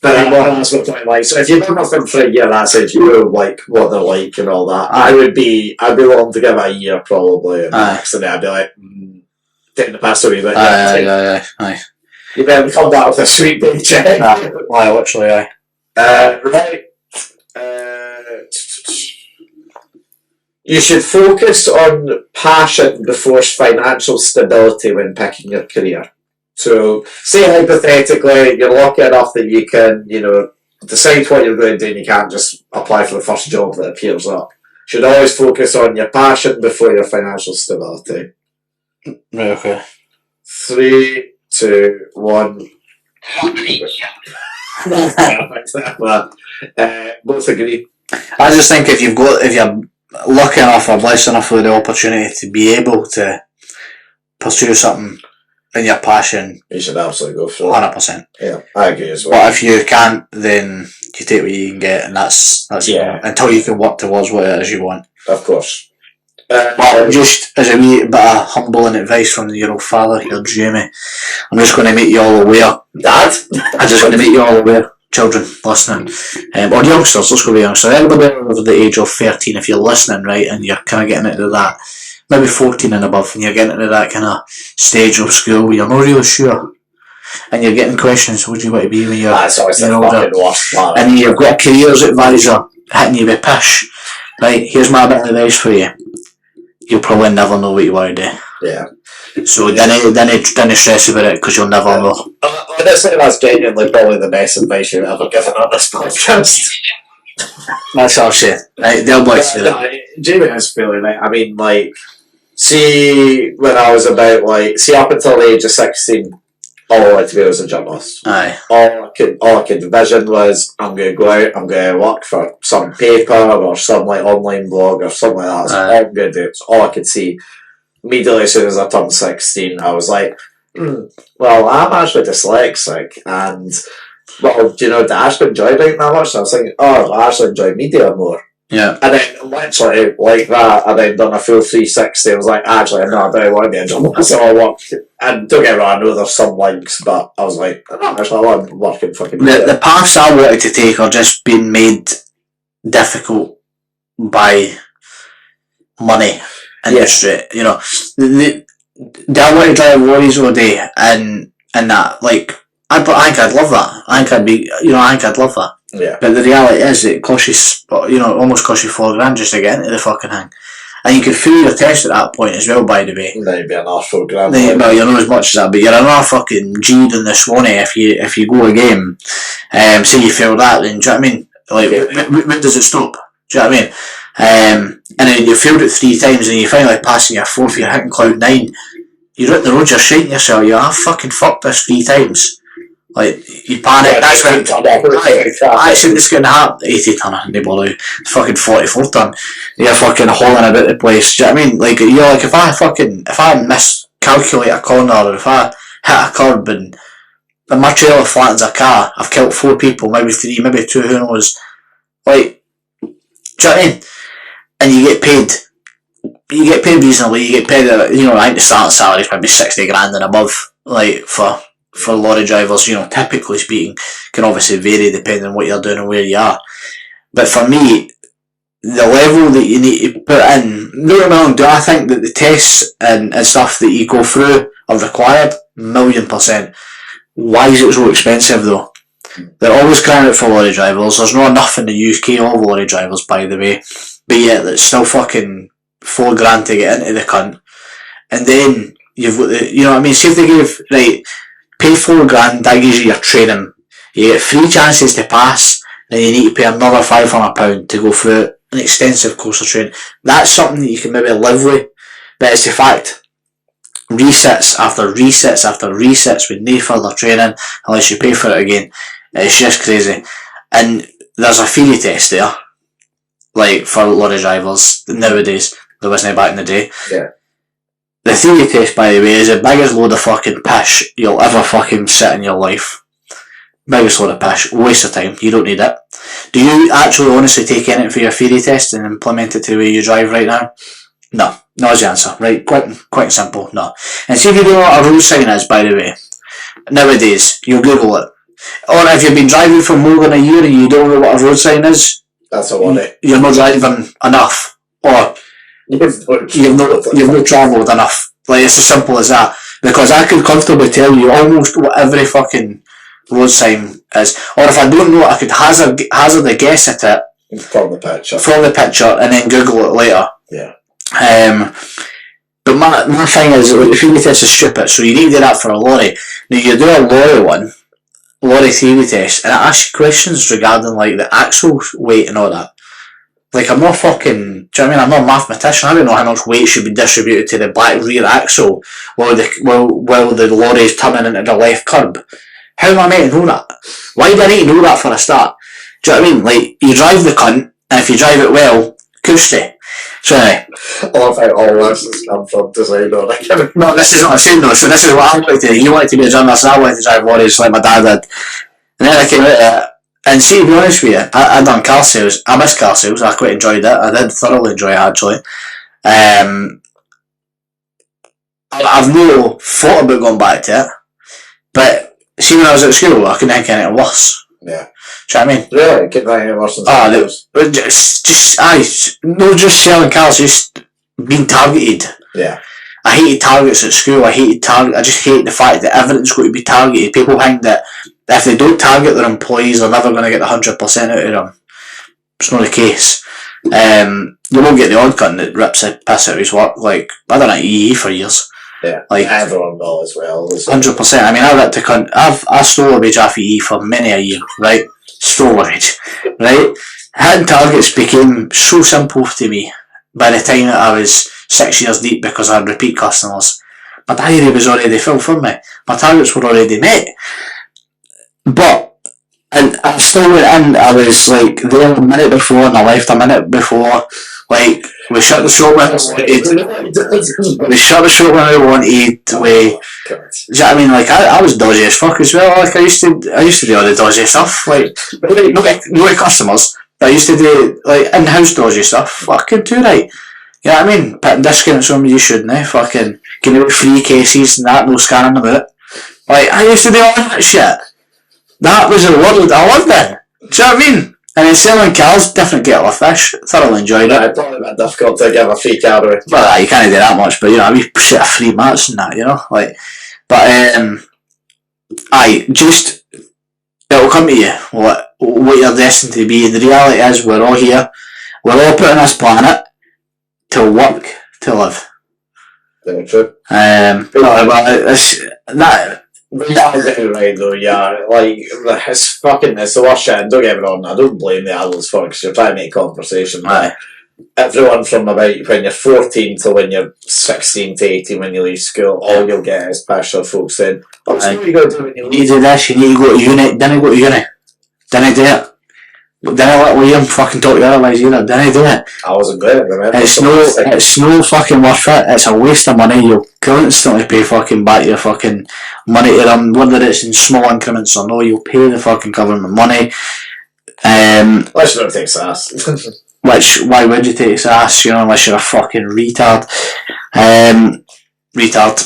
But that's what I'm talking like. So if you've been with them for a year, that's it. You know, like what they're like and all that. I'd be willing to give it a year probably. And next day I'd be like, taking the past a wee bit. Aye. You better come back with a sweet paycheck. Aye, literally, aye. Right. You should focus on passion before financial stability when picking your career. So, say hypothetically, you're lucky enough that you can, decide what you're going to do and you can't just apply for the first job that appears up. You should always focus on your passion before your financial stability. Right, okay. 3, 2, 1. Both agree. I just think if you're lucky enough or blessed enough with the opportunity to be able to pursue something in your passion, you should absolutely go for it. 100%. Yeah, I agree as well. But if you can't, then you take what you can get, and that's until you can work towards what it is you want. Of course. But just as a wee bit of humbling advice from your old father here, Jamie, I'm just going to make you all aware. Dad? I just want to make you all aware, children listening, or youngsters, let's go with youngsters, anybody over the age of 13, if you're listening, right, and you're kind of getting into that, maybe 14 and above, and you're getting into that kind of stage of school where you're not really sure, and you're getting questions, what do you want to be when you're older, and you've got a careers advisor hitting you with pish, right, here's my bit of advice for you. You'll probably never know what you want to do. Yeah. So then stress about it, because you'll never know. Honestly, that's genuinely probably the best advice you've ever given on this podcast. That's all shit. Right, they'll boys do it. Jamie is feeling it. I mean, like, see, when I was about, like, see, up until the age of 16, all I wanted to be was a journalist. Aye. All I could envision was, I'm going to go out, I'm going to work for some paper or some, like, online blog or something like that. That's all I'm going to do. It's all I could see. Immediately as soon as I turned 16, I was like, well, I'm actually dyslexic, and, well, do you know, do I actually enjoy writing that much? And I was thinking, oh, I actually enjoy media more. Yeah. And then, literally, like that, and then done a full 360, I was like, actually, no, I don't want to be a journalist, so I work. And don't get me wrong, I know there's some links, but I was like, no, actually, I want to work in fucking media. The paths I wanted to take are just being made difficult by money industry, you know. I want to drive lorries all day, and that, like, I think I'd love that. I think I'd love that. Yeah. But the reality is, it costs you, almost costs you $4,000 just to get into the fucking thing. And you can fail your test at that point as well, by the way. Then you'd be an arse $4,000. Well, you're not as much as that, but you're another fucking G'd in the Swanee if you go a game. Say you fail that, then, do you know what I mean? Like, when does it stop? Do you know what I mean? And then you failed it 3 times, and you finally passing your 4th, you're hitting cloud 9. You're at the road, you're shaking yourself, I've fucking fucked this 3 times. Like, you panic, that's when, I think it's going to happen, 80 tonner, no bother, fucking 44 ton, you're fucking hauling about the place, do you know what I mean? Like, you're like, if I miscalculate a corner, or if I hit a curb and my trailer flattens a car, I've killed 4 people, maybe 3, maybe 2, who knows, like, do you know what I mean? And you get paid reasonably, you get paid, I think the starting salary is maybe 60 grand and above, like, for lorry drivers, typically speaking, can obviously vary depending on what you're doing and where you are. But for me, the level that you need to put in, don't get me wrong, do I think that the tests and stuff that you go through are required? 1,000,000%. Why is it so expensive though? They're always crying out for lorry drivers. There's not enough in the UK of lorry drivers, by the way. But yet, it's still fucking $4 grand to get into the cunt. And then, you've got the, you know what I mean? See if they give, right, pay $4 grand, that gives you your training. You get 3 chances to pass, then you need to pay another £500 to go through an extensive course of training. That's something that you can maybe live with, but it's the fact. Resets after resets after resets with no further training unless you pay for it again. It's just crazy. And there's a theory test there, like for lorry drivers nowadays. There wasn't back in the day. Yeah. The theory test, by the way, is the biggest load of fucking pish you'll ever fucking sit in your life. Biggest load of pish. Waste of time. You don't need it. Do you actually honestly take anything for your theory test and implement it to the way you drive right now? No. No is the answer. Right? Quite simple. No. And see if you don't know what a road sign is, by the way. Nowadays, you Google it. Or if you've been driving for more than a year and you don't know what a road sign is, that's a worry. You're not driving enough. Or you've not travelled enough. Like, it's as simple as that. Because I could comfortably tell you almost what every fucking road sign is. Or if I don't know it, I could hazard a guess at it. From the picture. And then Google it later. Yeah. But my thing is, the theory test is stupid, so you need to do that for a lorry. Now, you do a lorry theory test, and it asks you questions regarding, like, the axle weight and all that. Like, I'm not fucking, do you know what I mean? I'm not a mathematician. I don't know how much weight should be distributed to the back rear axle while the lorry is turning into the left curb. How am I meant to know that? Why do I need to know that for a start? Do you know what I mean? Like, you drive the cunt, and if you drive it well, coosty. So anyway. I love how all this has come from design on it. No, this is what I'm saying though, so this is what I wanted to do. You wanted to be a drummer, so I wanted to drive lorries like my dad did. And then I came out of it, and see, to be honest with you, I done car sales. I missed car sales, I quite enjoyed it. I did thoroughly enjoy it, actually. I've no thought about going back to it, but see, when I was at school, I couldn't think of anything worse. Yeah. Do you know what I mean? Really? Couldn't think of anything worse than not just selling cars, just being targeted. Yeah. I hated targets at school. I just hate the fact that everything's going to be targeted. People think that if they don't target their employees, they're never going to get the 100% out of them. It's not the case. You won't get the odd cunt that rips a piss out of his work. Like, I done at EE for years. Yeah. Like, everyone will as well. 100%. I mean, I ripped a cunt. I stole a wage off EE for many a year, right? Stole a wage, right? Hitting targets became so simple to me by the time that I was 6 years deep because I had repeat customers. My diary was already full for me. My targets were already met. But, and I still went in, I was like there a minute before and I left a minute before. Like, we shut the shop when we wanted. We shut the shop when we wanted. Do you know what I mean? Like, I was dodgy as fuck as well. Like, I used to do all the dodgy stuff. Like, no customers. I used to do, like, in-house dodgy stuff. Fucking too right. You know what I mean? Putting discounts on me you shouldn't. Fucking giving away free cases and that, no scanning them out. Like, I used to do all that shit. That was the world I lived in. Do you know what I mean? And then selling cars, different kettle of fish. Thoroughly enjoyed it. It's probably a bit difficult to give a free car away. Well, you can't do that much, but you know, we set a free mats and that, you know, like. But just it'll come to you what you're destined to be. And the reality is, we're all here. We're all put on this planet to work, to live. Very true. Right though, yeah. Like, it's the worst shit. And don't get me wrong, I don't blame the adults for it because you're trying to make conversation. Aye. everyone from about when you're 14 to when you're 16 to 18 when you leave school, all you'll get is passionate folks saying, oh, so what are you going to do when you You need leave? to do this, you need to go to uni. Didn't go to uni. Didn't do it. Didn't let Liam fucking talk to otherwise either. Didn't do it. I wasn't good, I remember. It's no fucking worth it. It's a waste of money. You'll constantly pay fucking back your fucking money to them, whether it's in small increments or no. You'll pay the fucking government money. Unless you don't take SAS. Which, why would you take SAS, you know, unless you're a fucking retard. Retard.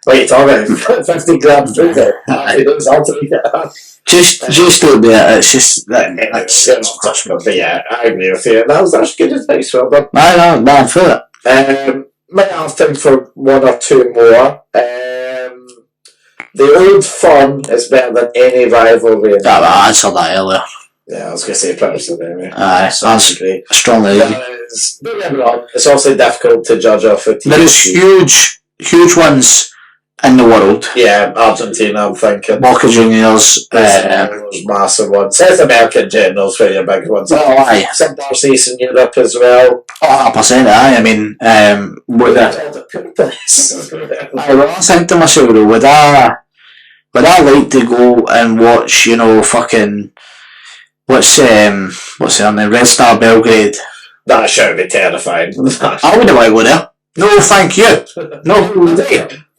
What are you talking about? 50 grand food there. I'll take it. Just don't do it. It's just that's but yeah, I agree with you. That was actually good advice, Robert. no, I'm for it. Might have time for one or two more. The old firm is better than any rivalry. I answered that earlier. Yeah, I was going to say pretty much the same. Aye, that's agree. Strongly agree. Don't get me wrong, it's also difficult to judge off a team. There is huge ones in the world. Yeah, Argentina, I'm thinking. Boca Juniors. Massive ones. South American generals for your big ones. Aye. Some Darcy's in Europe as well. 100%. Aye. I mean, would I think to myself though, would I like to go and watch, you know, fucking what's the name? Red Star Belgrade. That should be terrifying. I wouldn't want to go there. No, thank you. No,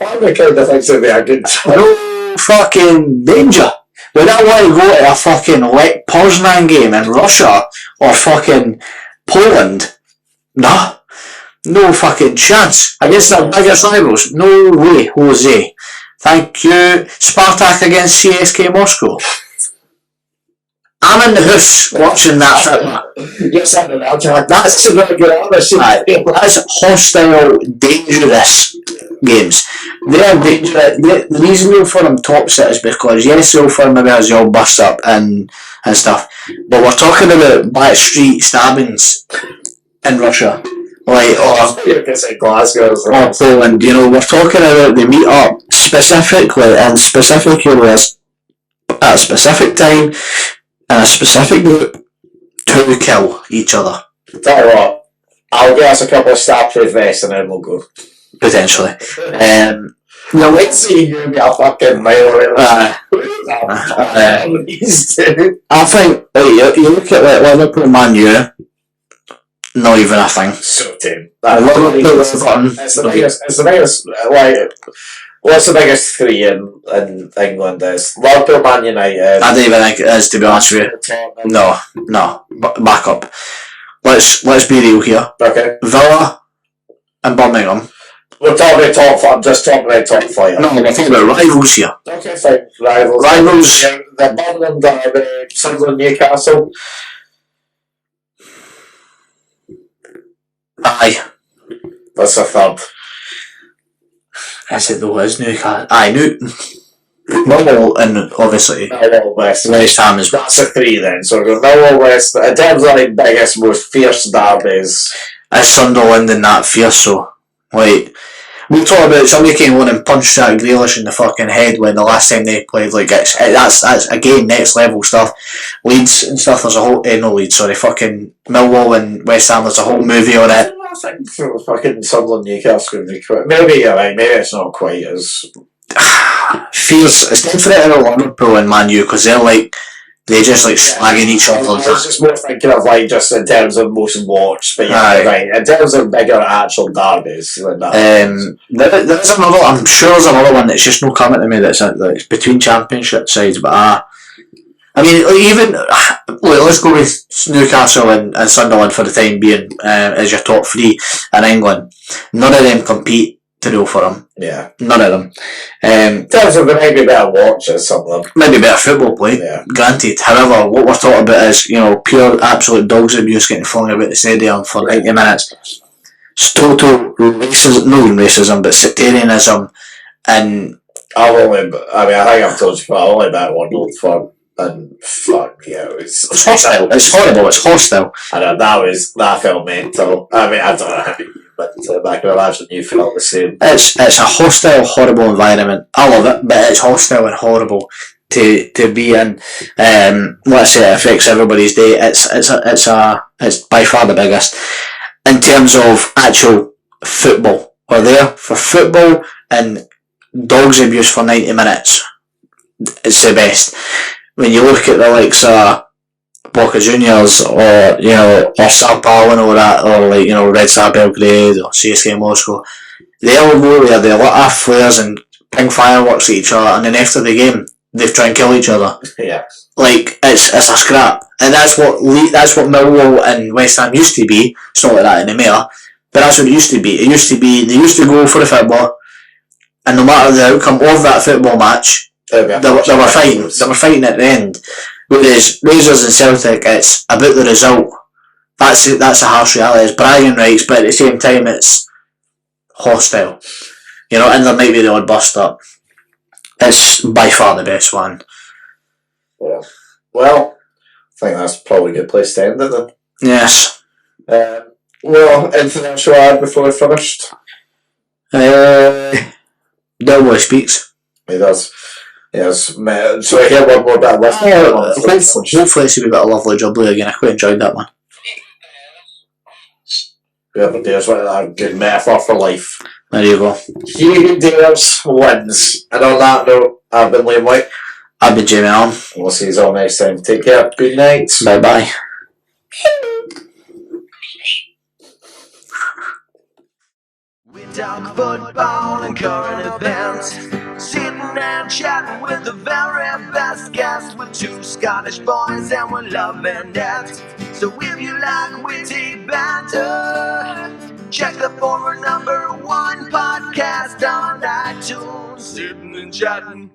I kind of think it'd be a good no fucking danger. Would I want to go to a fucking Lech Poznan game in Russia or fucking Poland? Nah. No fucking chance. Against their biggest rivals. No way, Jose. Thank you. Spartak against CSK Moscow. I'm in the house watching that. You're saying that's a very good answer. That's hostile, dangerous games. They are dangerous. The reason Old Firm tops it is because yes, Old Firm maybe has all bust up and stuff, but we're talking about backstreet stabbings in Russia, like Glasgow or Poland. You know, we're talking about they meet up specifically and specific areas at a specific time in a specific group to kill each other. Tell you what, I'll get us a couple of star-proof vests and then we'll go. Potentially. No, let's see you get a fucking mile. I think you look at like Liverpool Man U, not even a thing. So tame. It's the biggest, like, what's the biggest three in England is? Liverpool, Man United. I don't even think it is, to be honest with you. No. Back up. Let's be real here. Okay. Villa and Birmingham. We're talking top five. I'm just talking about top five. No, we're talking about rivals here. Okay, fine. Rivals. The Birmingham Derby, Sunderland, Newcastle. Aye. That's a third. Is it though? Is Newcastle? Aye, Millwall and obviously West Ham as well. That's a three then. So we've got Millwall West. In terms of like biggest, most fierce derbies. It's Sunderland and that fierce, so like we'll talk about somebody came on and punched Jack Grealish in the fucking head when the last time they played. Like that's again next level stuff. Leeds and stuff. There's a whole no Leeds, sorry, fucking Millwall and West Ham. There's a whole movie on it. I think fucking Sunderland Newcastle could be quite. Maybe you're right. Maybe it's not quite as fierce. It's different in Liverpool and Man U because they just like slagging each other. I was just more thinking of like just in terms of most watched, but yeah, right. In terms of bigger actual derbies, like that. There's another. I'm sure there's another one that's just not coming to me. That's between championship sides, but I mean, even let's go with Newcastle and Sunderland for the time being as your top three in England. None of them compete to do for them. Yeah, none of them. In terms of maybe better watches, some of them. Maybe better football play. Yeah. Granted. However, what we're talking about is pure absolute dogs abuse getting flung about the stadium for 90 minutes. It's total racism, not even racism, but sectarianism, and I think I've told you, but I only bet one Old Firm. And fuck yeah, it's hostile. It's horrible. It's hostile. I know that felt mental. I mean, I don't know, but I can imagine you felt the same. It's a hostile, horrible environment. I love it, but it's hostile and horrible. to be in. Let's say it affects everybody's day. It's by far the biggest in terms of actual football. We're there for football and dogs abuse for 90 minutes. It's the best. When you look at the likes of Boca Juniors or or Sao Paulo or that, or Red Star Belgrade or CSKA Moscow, they'll go there, they'll let off flares and ping fireworks at each other, and then after the game they try and kill each other. Yeah. Like it's a scrap, and that's what Millwall and West Ham used to be. It's not like that anymore, but that's what it used to be. It used to be they used to go for the football, and no matter the outcome of that football match, they were fighting. They were fighting at the end. Whereas Rangers and Celtic, it's about the result. That's a harsh reality. It's bragging rights, but at the same time, it's hostile. And there might be the odd bust up. It's by far the best one. Yeah. Well, I think that's probably a good place to end it then. Yes. Well, anything else you add before we finished? Delboy speaks. He does. Yes. So I hear one more bit of listening. Hopefully it's a wee bit of lovely jubbly again. I quite enjoyed that one. Whoever dares with that good metaphor for life. There you go. He who dares wins. And on that note, I've been Liam Whyte. I've been Jamie Allan. We'll see you all next time. Take care. Good night. Bye bye. We talk football and current events, sitting and chatting with the very best guests. With two Scottish boys and we're loving it. So if you like witty banter, check the former #1 podcast on iTunes. Sitting and chatting.